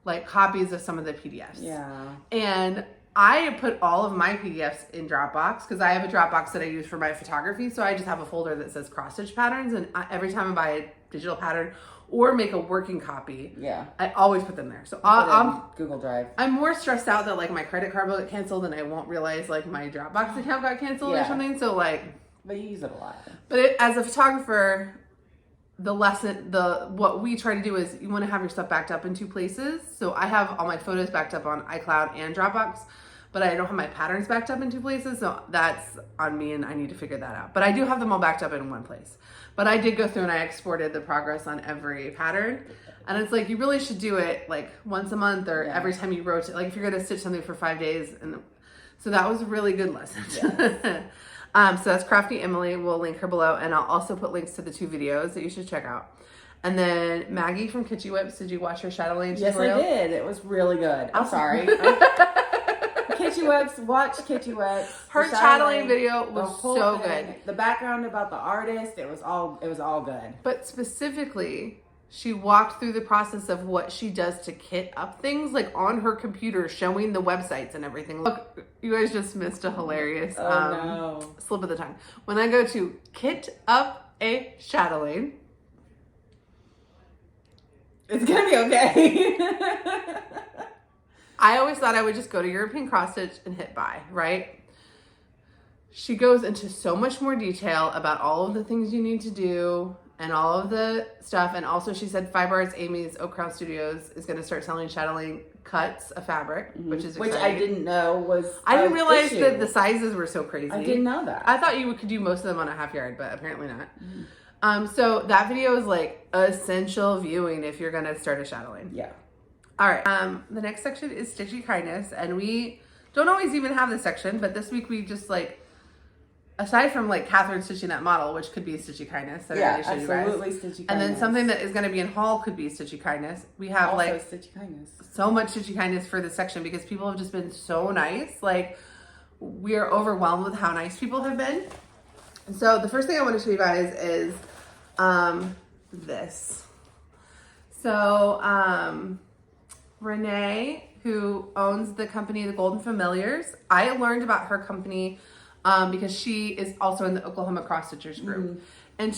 like copies of some of the PDFs. Yeah. And I put all of my PDFs in Dropbox because I have a Dropbox that I use for my photography. So I just have a folder that says cross stitch patterns, and every time I buy a digital pattern or make a working copy, I always put them there. So I'm Google Drive. I'm more stressed out that like my credit card will get canceled and I won't realize like my Dropbox account got canceled or something. So like, but you use it a lot. But as a photographer, what we try to do is you want to have your stuff backed up in 2 places. So I have all my photos backed up on iCloud and Dropbox, but I don't have my patterns backed up in 2 places. So that's on me and I need to figure that out. But I do have them all backed up in 1 place. But I did go through and I exported the progress on every pattern. And it's like, you really should do it like once a month or every time you rotate. Like if you're going to stitch something for 5 days. And so that was a really good lesson. Yes. So that's Crafty Emily. We'll link her below. And I'll also put links to the 2 videos that you should check out. And then Maggie from Kitschy Whips. Did you watch her shadow lane tutorial? Yes, I did. It was really good. I'm sorry. Kitschy Whips, watch Kitschy Whips. Her shadowing video was so good. The background about the artist, it was all good. But specifically, she walked through the process of what she does to kit up things, like on her computer, showing the websites and everything. Look, you guys just missed a hilarious slip of the tongue. When I go to kit up a shadowing, it's gonna be okay. I always thought I would just go to European Cross Stitch and hit buy, right? She goes into so much more detail about all of the things you need to do and all of the stuff. And also she said Fiber Arts Amy's Oak Crown Studios is going to start selling shadowing cuts of fabric, which is exciting. Which I didn't know was I didn't realize that the sizes were so crazy. I didn't know that. I thought you could do most of them on a half yard, but apparently not. So that video is like essential viewing if you're going to start a shadowing. Yeah. All right. The next section is Stitchy Kindness, and we don't always even have this section, but this week we just like, aside from like Kathryn stitching that model, which could be Stitchy Kindness. That I already showed you guys. Stitchy Kindness. And then something that is going to be in haul could be Stitchy Kindness. We have also like Stitchy Kindness. So much Stitchy Kindness for this section because people have just been so nice. Like we are overwhelmed with how nice people have been. And so the first thing I want to show you guys is this. So Renee, who owns the company, The Golden Familiars. I learned about her company because she is also in the Oklahoma Cross Stitchers group. And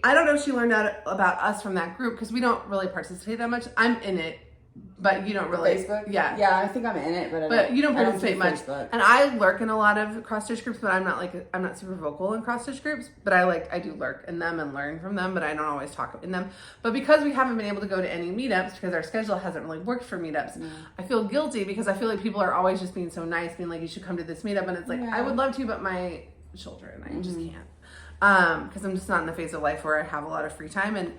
I don't know if she learned that about us from that group because we don't really participate that much. I'm in it, but you don't really. Facebook? Yeah. Yeah, I think I'm in it, but you don't participate much. Facebook. And I lurk in a lot of cross stitch groups, but I'm not super vocal in cross stitch groups, but I do lurk in them and learn from them, but I don't always talk in them. But because we haven't been able to go to any meetups because our schedule hasn't really worked for meetups, I feel guilty because I feel like people are always just being so nice, being like, you should come to this meetup. And it's like, I would love to, but my children, I just can't. Because I'm just not in the phase of life where I have a lot of free time, and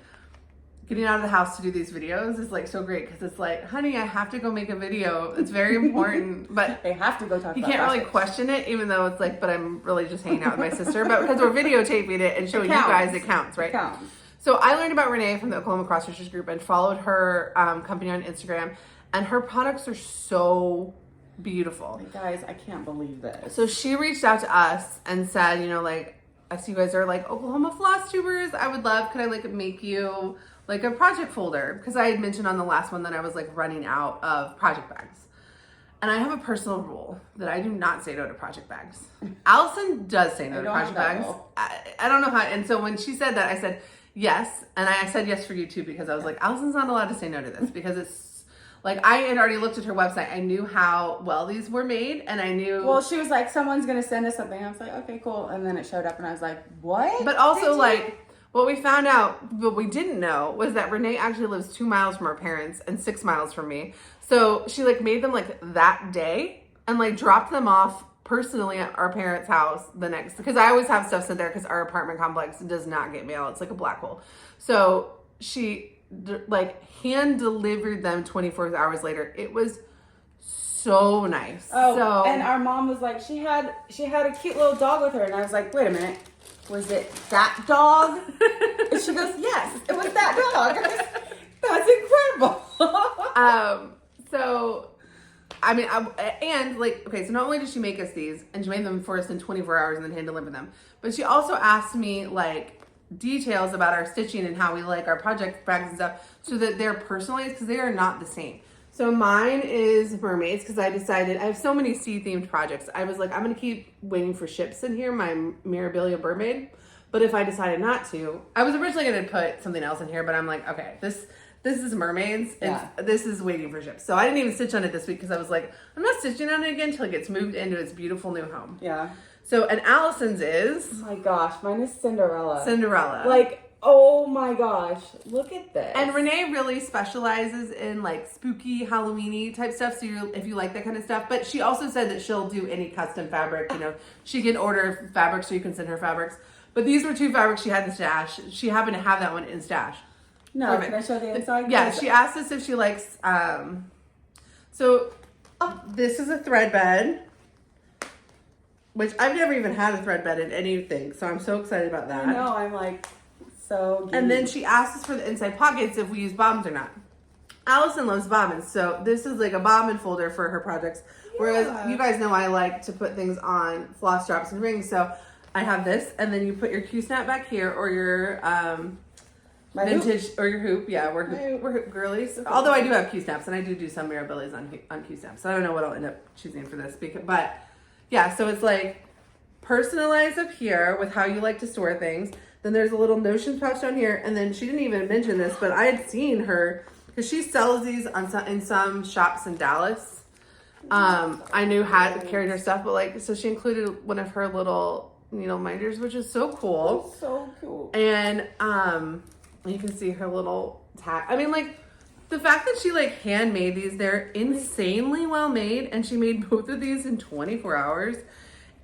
getting out of the house to do these videos is like so great because it's like, honey, I have to go make a video. It's very important, but they have to go talk. You can't really question it, even though it's like, but I'm really just hanging out with my sister. But because we're videotaping it and showing you guys, it counts, right? It counts. So I learned about Renee from the Oklahoma Cross Stitchers group and followed her company on Instagram, and her products are so beautiful. Like, guys, I can't believe this. So she reached out to us and said, you know, like, I see you guys are like Oklahoma floss tubers. I would love, could I like make you like a project folder? Because I had mentioned on the last one that I was like running out of project bags. And I have a personal rule that I do not say no to project bags. Allison does say no to project bags. I don't know how. And so when she said that, I said yes. And I said yes for you too, because I was like, Allison's not allowed to say no to this because it's like, I had already looked at her website. I knew how well these were made, and I knew. Well, she was like, someone's going to send us something. I was like, okay, cool. And then it showed up, and I was like, what? But also, like, what we found out, what we didn't know, was that Renee actually lives 2 miles from her parents and 6 miles from me. So she, like, made them, like, that day and, like, dropped them off personally at our parents' house the next. Because I always have stuff sent there because our apartment complex does not get mail. It's like a black hole. So she like hand delivered them 24 hours later. It was so nice. Oh, and our mom was like, she had a cute little dog with her, and I was like, wait a minute, was it that dog? And she goes, yes, it was that dog. That's incredible. So I mean, and like, okay, so not only did she make us these, and she made them for us in 24 hours and then hand delivered them, but she also asked me like details about our stitching and how we like our project bags and stuff, so that they're personalized, because they are not the same. So mine is mermaids, because I decided I have so many sea themed projects. I was like, I'm gonna keep waiting for ships in here, my Mirabilia mermaid. But if I decided not to, I was originally gonna put something else in here, but I'm like, okay, this is mermaids, and this is waiting for ships. So I didn't even stitch on it this week, because I was like, I'm not stitching on it again until it gets moved into its beautiful new home. Yeah. So, and Allison's is... Oh my gosh, mine is Cinderella. Cinderella. Like, oh my gosh, look at this. And Renee really specializes in like spooky, Halloween-y type stuff, so if you like that kind of stuff. But she also said that she'll do any custom fabric. You know, she can order fabrics, so you can send her fabrics. But these were 2 fabrics she had in stash. She happened to have that one in stash. No, perfect. Can I show the inside? Yeah, she asked us if she likes, this is a thread bed, which I've never even had a thread bed in anything, so I'm so excited about that. I know, I'm like, so geek. And then she asked us for the inside pockets if we use bobbins or not. Allison loves bobbins, so this is like a bobbin folder for her projects. Yeah. Whereas you guys know I like to put things on floss drops and rings, so I have this, and then you put your Q-snap back here, or your vintage, or your hoop. Yeah, we're hoop girlies. Okay. Although I do have Q-snaps, and I do some Mirabilias on Q-snaps, so I don't know what I'll end up choosing for this. But yeah, so it's like personalized up here with how you like to store things. Then there's a little notions pouch down here, and then she didn't even mention this, but I had seen her, because she sells these in some shops in Dallas. I knew had carried her stuff, but like, so she included one of her little needle minders, which is so cool. That's so cool. And you can see her little tag. I mean, like, the fact that she like handmade these, they're insanely well made, and she made both of these in 24 hours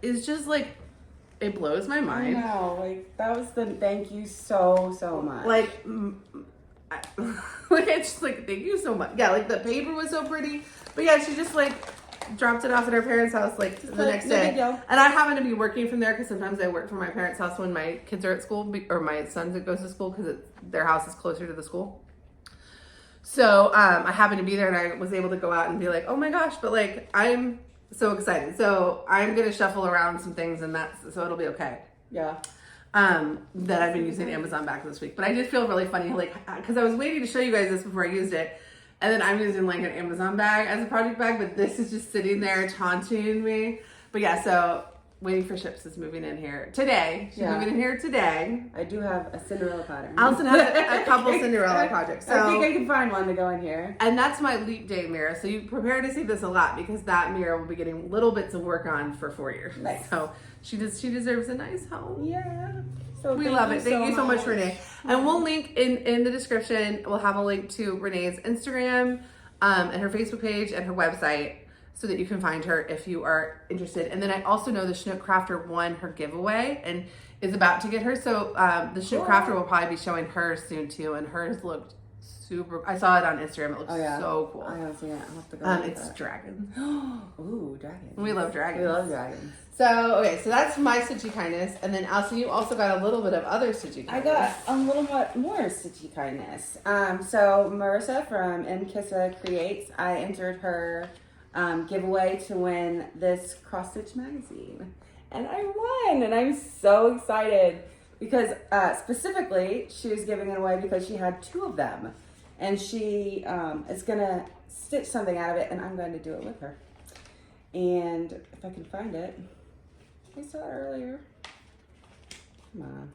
is just like, it blows my mind. I know, like, that was the thank you so much. Like, it's just like, thank you so much. Yeah, like the paper was so pretty, but yeah, she just like dropped it off at her parents' house like the next day. And I happen to be working from there, because sometimes I work from my parents' house when my kids are at school, or my son that goes to school, because their house is closer to the school. So I happened to be there, and I was able to go out and be like, oh my gosh, but like, I'm so excited. So I'm gonna shuffle around some things, and so it'll be okay. Yeah. That I've been using Amazon back this week. But I did feel really funny, like, because I was waiting to show you guys this before I used it. And then I'm using like an Amazon bag as a project bag, but this is just sitting there taunting me. But yeah, so waiting for ships is moving in here today. She's moving in here today. I do have a Cinderella pattern. Allison has a couple Cinderella projects. So, I think I can find one to go in here. And that's my leap day mirror. So you prepare to see this a lot, because that mirror will be getting little bits of work on for 4 years. Nice. So she deserves a nice home. Yeah. So we love it. Thank you so much, Renee. And we'll link in the description. We'll have a link to Renee's Instagram, and her Facebook page, and her website, so that you can find her if you are interested. And then I also know the Schnook Crafter won her giveaway and is about to get her. So the Schnook Crafter will probably be showing hers soon too. And hers looked super, I saw it on Instagram. It looks so cool. I haven't seen it. I'll have to go it's dragons. Ooh, dragons. We love dragons. We love dragons. So, okay, so that's my Stitchy Kindness. And then Allison, you also got a little bit of other Stitchy Kindness. I got a little bit more Stitchy Kindness. So Marissa from Kissa Creates, I entered her giveaway to win this cross stitch magazine, and I won, and I'm so excited, because specifically she was giving it away because she had 2 of them, and she is gonna stitch something out of it, and I'm going to do it with her. And if I can find it, I saw it earlier. Come on,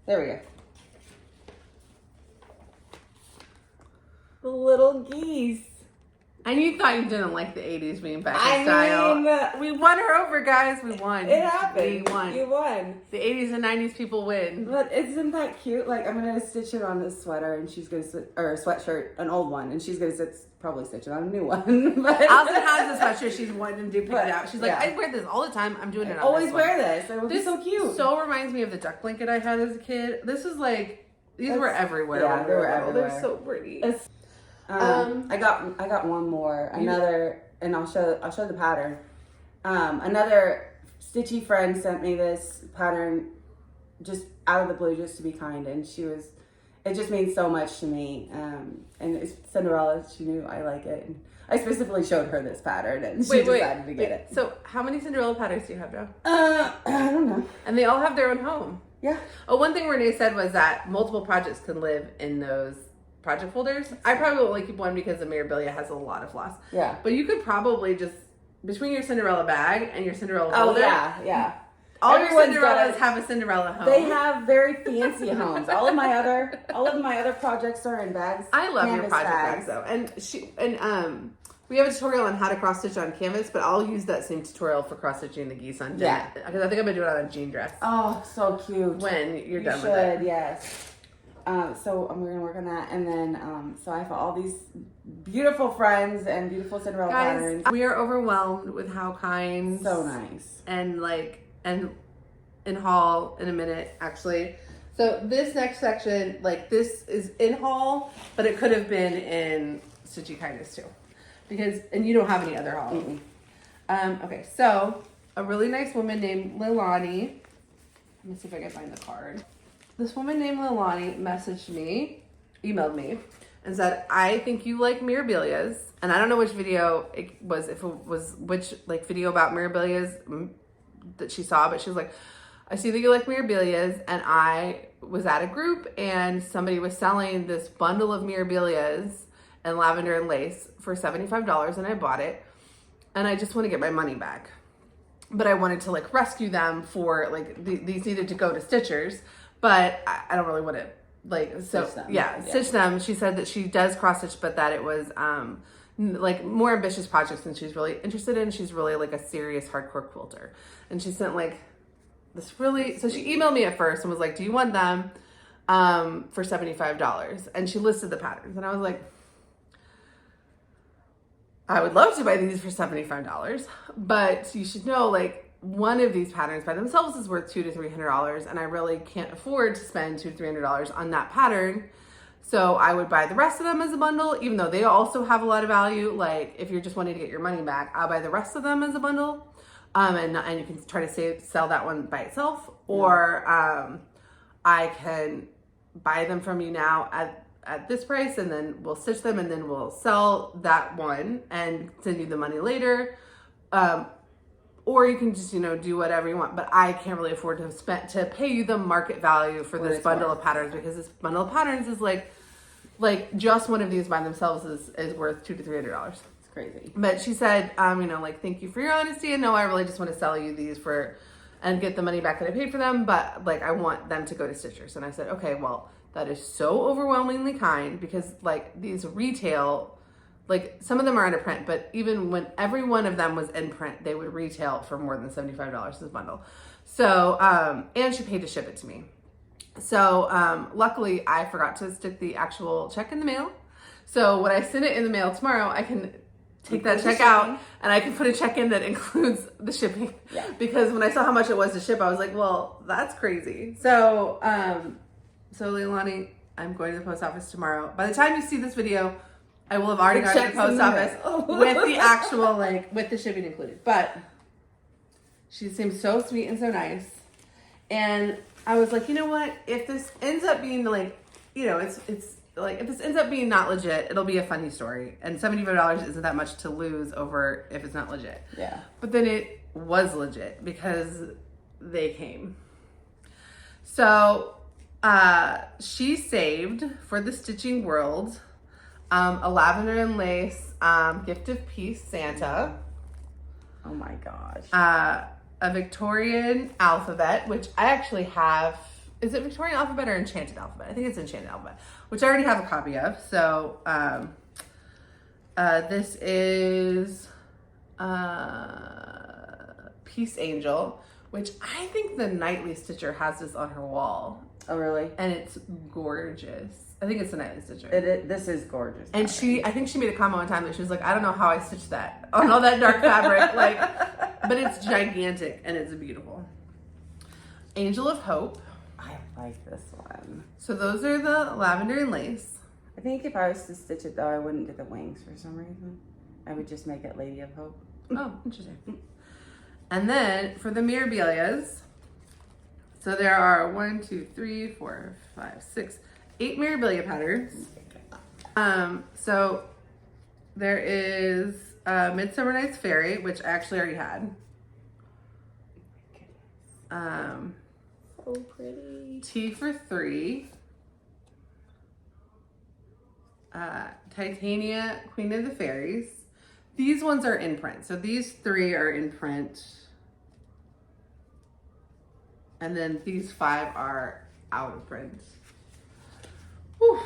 there we go. The little geese. And you thought you didn't like the 80s being back in style. We won her over, guys. We won. It happened. We won. You won. The 80s and 90s people win. But isn't that cute? Like, I'm going to stitch it on this sweater, and she's going to, or a sweatshirt, an old one, and she's going to probably stitch it on a new one. But Allison has a sweatshirt she's wanting to pick it out. She's like, I wear this all the time. I'm doing it on always this wear this. It would be this so cute. So reminds me of the duck blanket I had as a kid. This is like, these were everywhere. Yeah, they were everywhere. They're so pretty. I got one more, another, and I'll show the pattern. Another Stitchy friend sent me this pattern just out of the blue, just to be kind, and it just means so much to me. And it's Cinderella, she knew I like it. And I specifically showed her this pattern, and she decided to get it. So how many Cinderella patterns do you have now? I don't know. And they all have their own home. Yeah. Oh, one thing Renee said was that multiple projects can live in those project folders. I probably will only keep one because the Mirabilia has a lot of floss. Yeah. But you could probably just, between your Cinderella bag and your Cinderella Oh, folder. yeah. All Everyone's your Cinderellas have a Cinderella home. They have very fancy homes. All of my other projects are in bags. I love your canvas project bags though. And we have a tutorial on how to cross stitch on canvas, but I'll use that same tutorial for cross stitching the geese on Jen. Because I think I'm gonna do it on a jean dress. Oh, so cute. When you're done with it. Yes. So we're gonna work on that, and then so I have all these beautiful friends and beautiful Cinderella patterns. We are overwhelmed with how kind. So nice. And in haul in a minute actually. So this next section, like this is in haul, but it could have been in Stitchy Kindness too. And you don't have any other haul. Okay, so a really nice woman named Lilani. Let me see if I can find the card. This woman named Lilani emailed me, and said, I think you like Mirabilias. And I don't know which video it was, if it was which like video about Mirabilias that she saw, but she was like, I see that you like Mirabilias, and I was at a group and somebody was selling this bundle of Mirabilias and lavender and lace for $75, and I bought it, and I just want to get my money back. But I wanted to like rescue them for like these needed to go to Stitchers, but I don't really want to like stitch them. She said that she does cross stitch, but that it was like more ambitious projects than she's really interested in. She's really like a serious hardcore quilter, and she sent like this really. So she emailed me at first and was like, "Do you want them for $75?" And she listed the patterns, and I was like, I would love to buy these for $75, but you should know like one of these patterns by themselves is worth $200 to $300, and I really can't afford to spend $200 to $300 on that pattern. So I would buy the rest of them as a bundle, even though they also have a lot of value. Like if you're just wanting to get your money back, I'll buy the rest of them as a bundle, and you can try to sell that one by itself, or I can buy them from you now at this price, and then we'll stitch them, and then we'll sell that one and send you the money later. Or you can just, do whatever you want. But I can't really afford to pay you the market value for this bundle of patterns, because this bundle of patterns is like just one of these by themselves is worth $200 to $300. It's crazy. But she said, like, thank you for your honesty, and no, I really just want to sell you these and get the money back that I paid for them, but like I want them to go to Stitchers. And I said, okay, well, that is so overwhelmingly kind, because like these retail, like some of them are out of print, but even when every one of them was in print, they would retail for more than $75 this bundle. So, and she paid to ship it to me. So, luckily I forgot to stick the actual check in the mail. So when I send it in the mail tomorrow, I can take that check out and I can put a check in that includes the shipping. Yeah. Because when I saw how much it was to ship, I was like, well, that's crazy. So, Leilani, I'm going to the post office tomorrow. By the time you see this video, I will have already gone to the post office with the actual, with the shipping included. But she seems so sweet and so nice. And I was like, you know what? If this ends up being if this ends up being not legit, it'll be a funny story. And $75 isn't that much to lose over if it's not legit. Yeah. But then it was legit because they came. So she saved for the stitching world a lavender and lace gift of peace Santa. Oh my gosh. A Victorian alphabet, which I actually have. Is it Victorian alphabet or Enchanted alphabet? I think it's Enchanted alphabet, which I already have a copy of. So this is Peace Angel, which I think the Nightly Stitcher has this on her wall. Oh, really? And it's gorgeous. I think it's the Nightly Stitcher. This is gorgeous. And I think she made a comment one time that she was like, I don't know how I stitched that on all that dark fabric. But it's gigantic and it's beautiful. Angel of Hope. I like this one. So those are the lavender and lace. I think if I was to stitch it though, I wouldn't do the wings for some reason. I would just make it Lady of Hope. Oh, interesting. And then for the Mirabilias, so there are 1, 2, 3, 4, 5, 6, 8 Mirabilia patterns. So there is Midsummer Night's Fairy, which I actually already had. So pretty. Tea for 3. Titania, Queen of the Fairies. These ones are in print. So these 3 are in print. And then these 5 are out of print. Whew.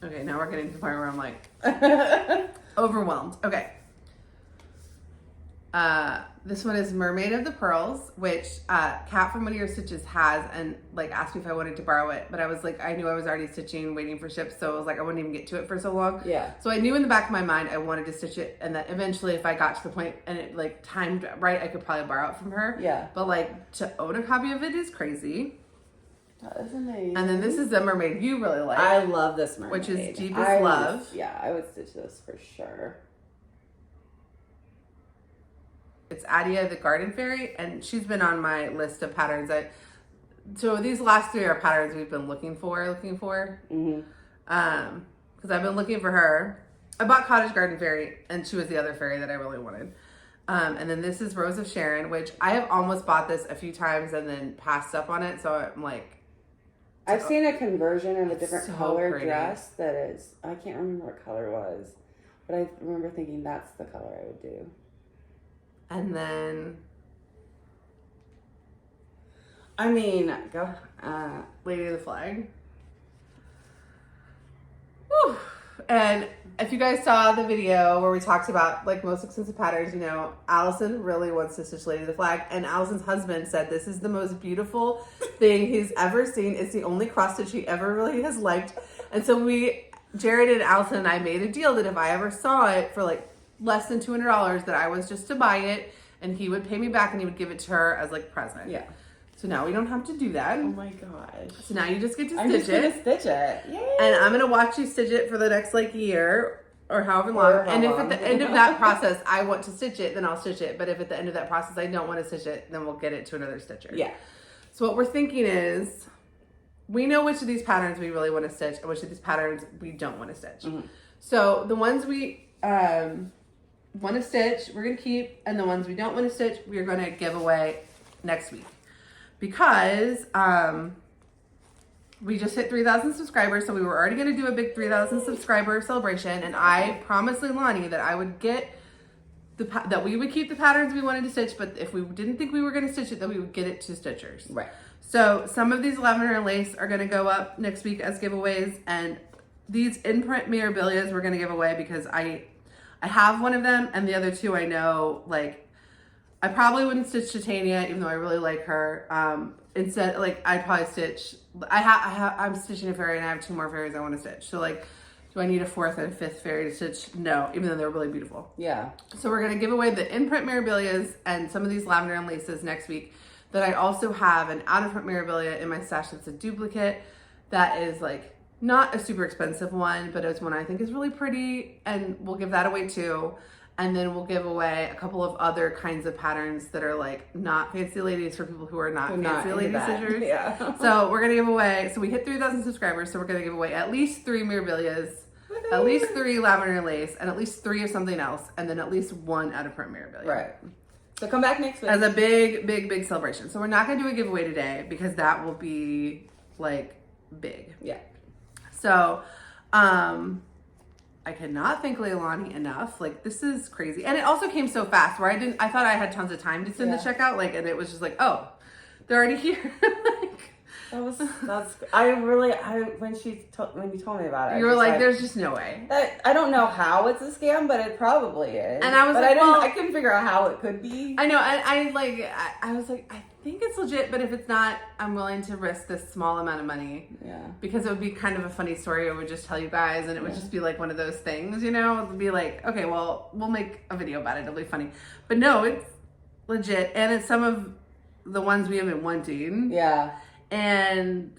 Okay, now we're getting to the point where I'm like overwhelmed. Okay. This one is Mermaid of the Pearls, which Kat from One of Your Stitches has, and like asked me if I wanted to borrow it, but I was like, I knew I was already stitching, waiting for ships, so I was like, I wouldn't even get to it for so long. Yeah. So I knew in the back of my mind I wanted to stitch it, and that eventually, if I got to the point and it like timed right, I could probably borrow it from her. Yeah. But like to own a copy of it is crazy. That is amazing. And then this is the mermaid you really like. I love this mermaid. Which is Deepest Love. Yeah, I would stitch this for sure. It's Adia the Garden Fairy, and she's been on my list of patterns. So these last 3 are patterns we've been looking for. Mm-hmm. Because I've been looking for her. I bought Cottage Garden Fairy, and she was the other fairy that I really wanted. And then this is Rose of Sharon, which I have almost bought this a few times and then passed up on it. So I'm like, I've seen a conversion of a different so color pretty. dress that is, I can't remember what color it was, but I remember thinking that's the color I would do. and then I mean, go, Lady of the Flag. Whew. And if you guys saw the video where we talked about like most expensive patterns, you know, Allison really wants to stitch Lady of the Flag, and Allison's husband said this is the most beautiful thing he's ever seen. It's the only cross stitch he ever really has liked. And so Jared and Allison and I made a deal that if I ever saw it for like less than $200, that I was just to buy it, and he would pay me back and he would give it to her as like present. yeah. So now we don't have to do that. Oh my gosh. So now you just get to I'm stitch just gonna it. stitch it. Yay. And I'm gonna watch you stitch it for the next like year or however long. And if at the end of that process I want to stitch it, then I'll stitch it. But if at the end of that process I don't want to stitch it, then we'll get it to another stitcher. Yeah. So what we're thinking is, we know which of these patterns we really want to stitch and which of these patterns we don't want to stitch. Mm-hmm. So the ones we want to stitch, we're gonna keep, and the ones we don't want to stitch, we're gonna give away next week. Because we just hit 3,000 subscribers, so we were already going to do a big 3,000 subscriber celebration, and I promised Leilani that I would get that we would keep the patterns we wanted to stitch, but if we didn't think we were going to stitch it, that we would get it to stitchers. Right. So some of these lavender and lace are going to go up next week as giveaways, and these in-print Mirabilias we're going to give away because I have one of them, and the other 2 I know, like, I probably wouldn't stitch Titania, even though I really like her. Instead, like, I'd probably stitch, I'm stitching a fairy and I have 2 more fairies I want to stitch. So like, do I need a 4th and a 5th fairy to stitch? No, even though they're really beautiful. Yeah. So we're going to give away the in-print Mirabilias and some of these lavender and laces next week. That I also have an out-of-print Mirabilia in my stash that's a duplicate that is like not a super expensive one, but it's one I think is really pretty, and we'll give that away too. And then we'll give away a couple of other kinds of patterns that are like not fancy ladies for people who are not fancy lady stitchers. Yeah. So we're gonna give away, so we hit 3,000 subscribers, so we're gonna give away at least 3 Mirabilias, at least 3 lavender and lace, and at least 3 of something else, and then at least 1 out of print Mirabilia. Right. So come back next week. As a big, big, big celebration. So we're not gonna do a giveaway today because that will be like big. Yeah. So, I cannot thank Leilani enough. Like, this is crazy. And it also came so fast where I thought I had tons of time to send the checkout. Like, and it was just like, oh, they're already here. Like, when you told me about it, you were like, there's just no way. I don't know how it's a scam, but it probably is. And I was but like, I couldn't figure out how it could be. I know. And I was like, I think it's legit, but if it's not, I'm willing to risk this small amount of money. Yeah. Because it would be kind of a funny story. I would just tell you guys, and it would just be like one of those things, you know? It would be like, okay, well, we'll make a video about it. It'll be funny. But no, it's legit. And it's some of the ones we have been wanting. Yeah. And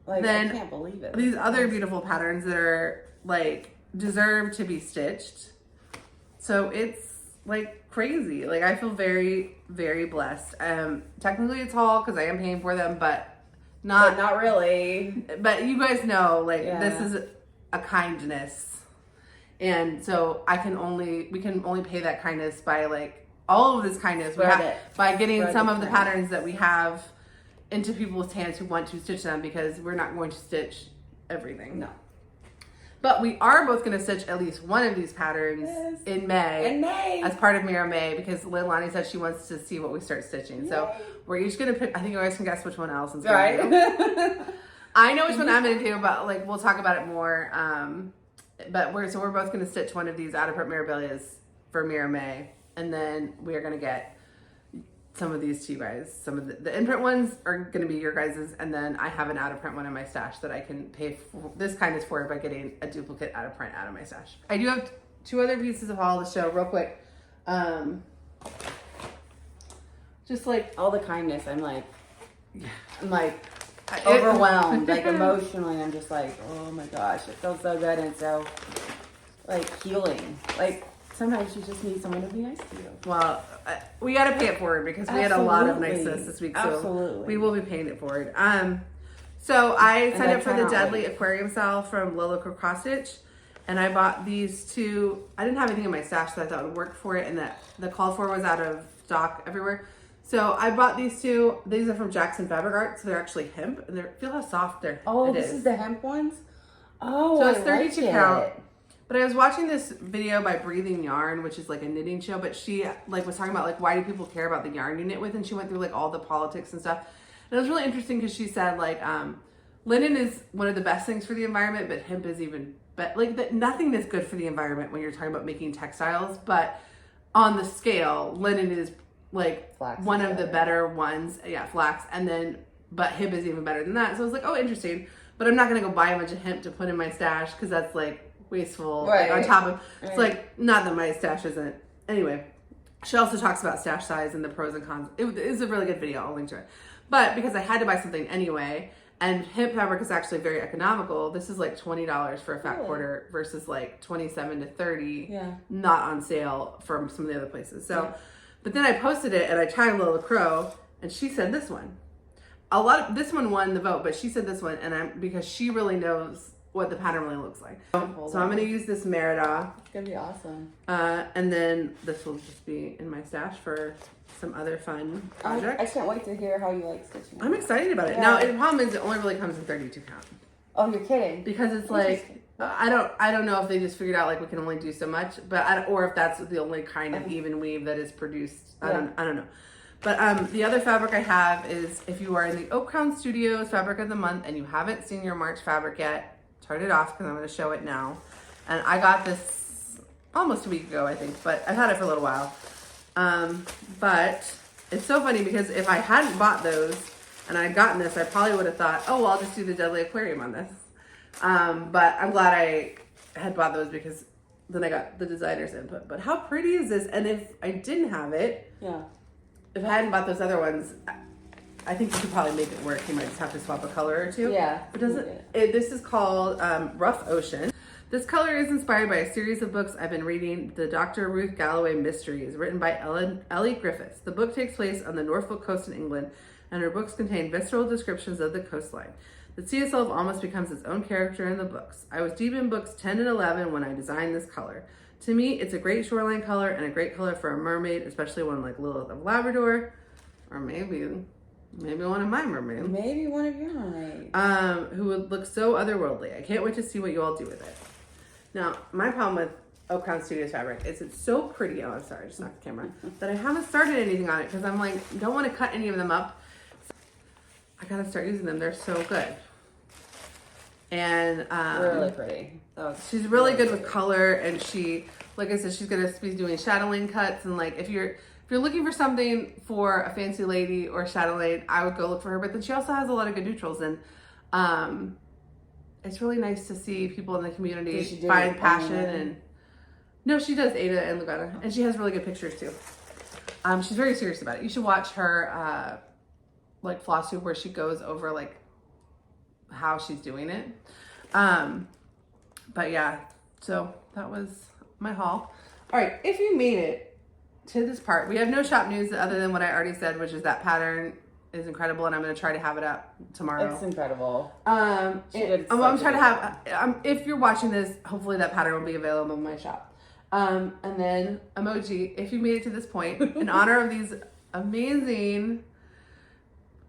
like, then I can't believe it. These other beautiful patterns that are like deserve to be stitched. So it's like crazy. Like, I feel very, very blessed. Technically it's haul because I am paying for them, but But not really. But you guys know, like, Yeah. this is a kindness. And so we can only pay that kindness by, like, all of this kindness by getting some of the patterns that we have into people's hands who want to stitch them, because we're not going to stitch everything. No. But we are both going to stitch at least one of these patterns in May. As part of Mira May, because Leilani said she wants to see what we start stitching. Yay. So we're each going to pick, I think you guys can guess which one Allison's going to do. I know which one I'm going to do, but like we'll talk about it more. But we're both going to stitch one of these out of print Mirabilias for Mira May. And then we are going to get some of these to you guys. Some of the in-print ones are going to be your guys's, and then I have an out-of-print one in my stash that I can pay for this kindness for by getting a duplicate out-of-print out of my stash. I do have 2 other pieces of haul to show real quick. Just like all the kindness, I'm like overwhelmed, like emotionally. I'm just like, oh my gosh, it feels so good and so like healing. Like sometimes you just need someone to be nice to you. Well, we got to pay it forward because we had a lot of niceness this week. So we will be paying it forward. So I signed up for the Deadly Aquarium SAL from Lila Cross Stitch, and I bought these 2. I didn't have anything in my stash that I thought would work for it, and that the call for was out of stock everywhere. So I bought these 2. These are from Jackson Fabric Art, so they're actually hemp, and feel how soft they're. Oh, this is the hemp ones. Oh, so it's 32 count. But I was watching this video by Breathing Yarn, which is like a knitting show, but she like was talking about like, why do people care about the yarn you knit with? And she went through like all the politics and stuff. And it was really interesting because she said like, linen is one of the best things for the environment, but hemp is even better. Like nothing is good for the environment when you're talking about making textiles, but on the scale, linen is like one of the better ones. Yeah, flax. And then, but hemp is even better than that. So I was like, oh, interesting. But I'm not going to go buy a bunch of hemp to put in my stash because that's like wasteful. Like on top of, it's like, not that my stash isn't. Anyway, she also talks about stash size and the pros and cons. It is a really good video. I'll link to it. But because I had to buy something anyway, and hemp fabric is actually very economical. This is like $20 for a fat quarter versus like $27 to $30, not on sale from some of the other places. So, but then I posted it and I tagged Lila Crow, and she said this one. This one won the vote, but she said this one, and because she really knows what the pattern really looks like. So I'm going to use this Merida. It's going to be awesome. And then this will just be in my stash for some other fun projects. I can't wait to hear how you like stitching. I'm excited about it. Now, the problem is it only really comes in 32 count. Oh, you're kidding. Because it's like, I don't know if they just figured out like we can only do so much, but or if that's the only kind of even weave that is produced. I don't know. But the other fabric I have is, if you are in the Oak Crown Studios Fabric of the Month and you haven't seen your March fabric yet, turn it off because I'm going to show it now. And I got this almost a week ago, I think, but I've had it for a little while. But it's so funny because if I hadn't bought those and I'd gotten this, I probably would have thought, oh, well, I'll just do the Deadly Aquarium on this. But I'm glad I had bought those because then I got the designer's input. But how pretty is this? And if I didn't have it, if I hadn't bought those other ones, I think you could probably make it work. You might just have to swap a color or two. Yeah. But this is called Rough Ocean. This color is inspired by a series of books I've been reading, the Dr. Ruth Galloway Mysteries, written by Ellie Griffiths. The book takes place on the Norfolk coast in England, and her books contain visceral descriptions of the coastline. The sea itself almost becomes its own character in the books. I was deep in books 10 and 11 when I designed this color. To me, it's a great shoreline color and a great color for a mermaid, especially one like Lilith of Labrador, or maybe one of my mermaids. Maybe one of your mermaids. Who would look so otherworldly. I can't wait to see what you all do with it. Now, my problem with Oak Crown Studios fabric is it's so pretty. Oh, I'm sorry, I just knocked the camera. That I haven't started anything on it because I'm like, don't want to cut any of them up. I gotta start using them. They're so good. And really pretty. She's really good with color, and she, like I said, she's gonna be doing chatelaine cuts. And like, if you're looking for something for a fancy lady or chatelaine, I would go look for her. But then she also has a lot of good neutrals, and it's really nice to see people in the community find passion. And no, she does Ada and Lugana, and she has really good pictures too. She's very serious about it. You should watch her like Flosstube, where she goes over like how she's doing it. But yeah, so that was my haul. All right, if you made it to this part, we have no shop news other than what I already said, which is that pattern is incredible, and I'm going to try to have it up tomorrow. It's incredible. I'm trying to have, if you're watching this, hopefully that pattern will be available in my shop. And then emoji, if you made it to this point, in honor of these amazing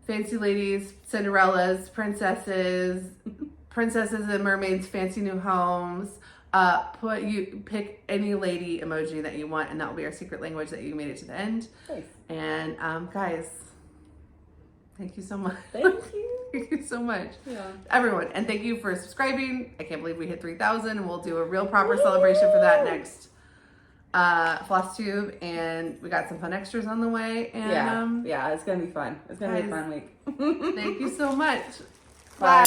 fancy ladies, Cinderellas, princesses and mermaids, fancy new homes, pick any lady emoji that you want, and that will be our secret language that you made it to the end. Nice. And guys, thank you so much. Thank you. Thank you so much. Yeah. Everyone, and thank you for subscribing. I can't believe we hit 3,000, and we'll do a real proper celebration for that next Flosstube, and we got some fun extras on the way. And yeah, it's gonna be fun. It's gonna be a fun week. Thank you so much. Bye.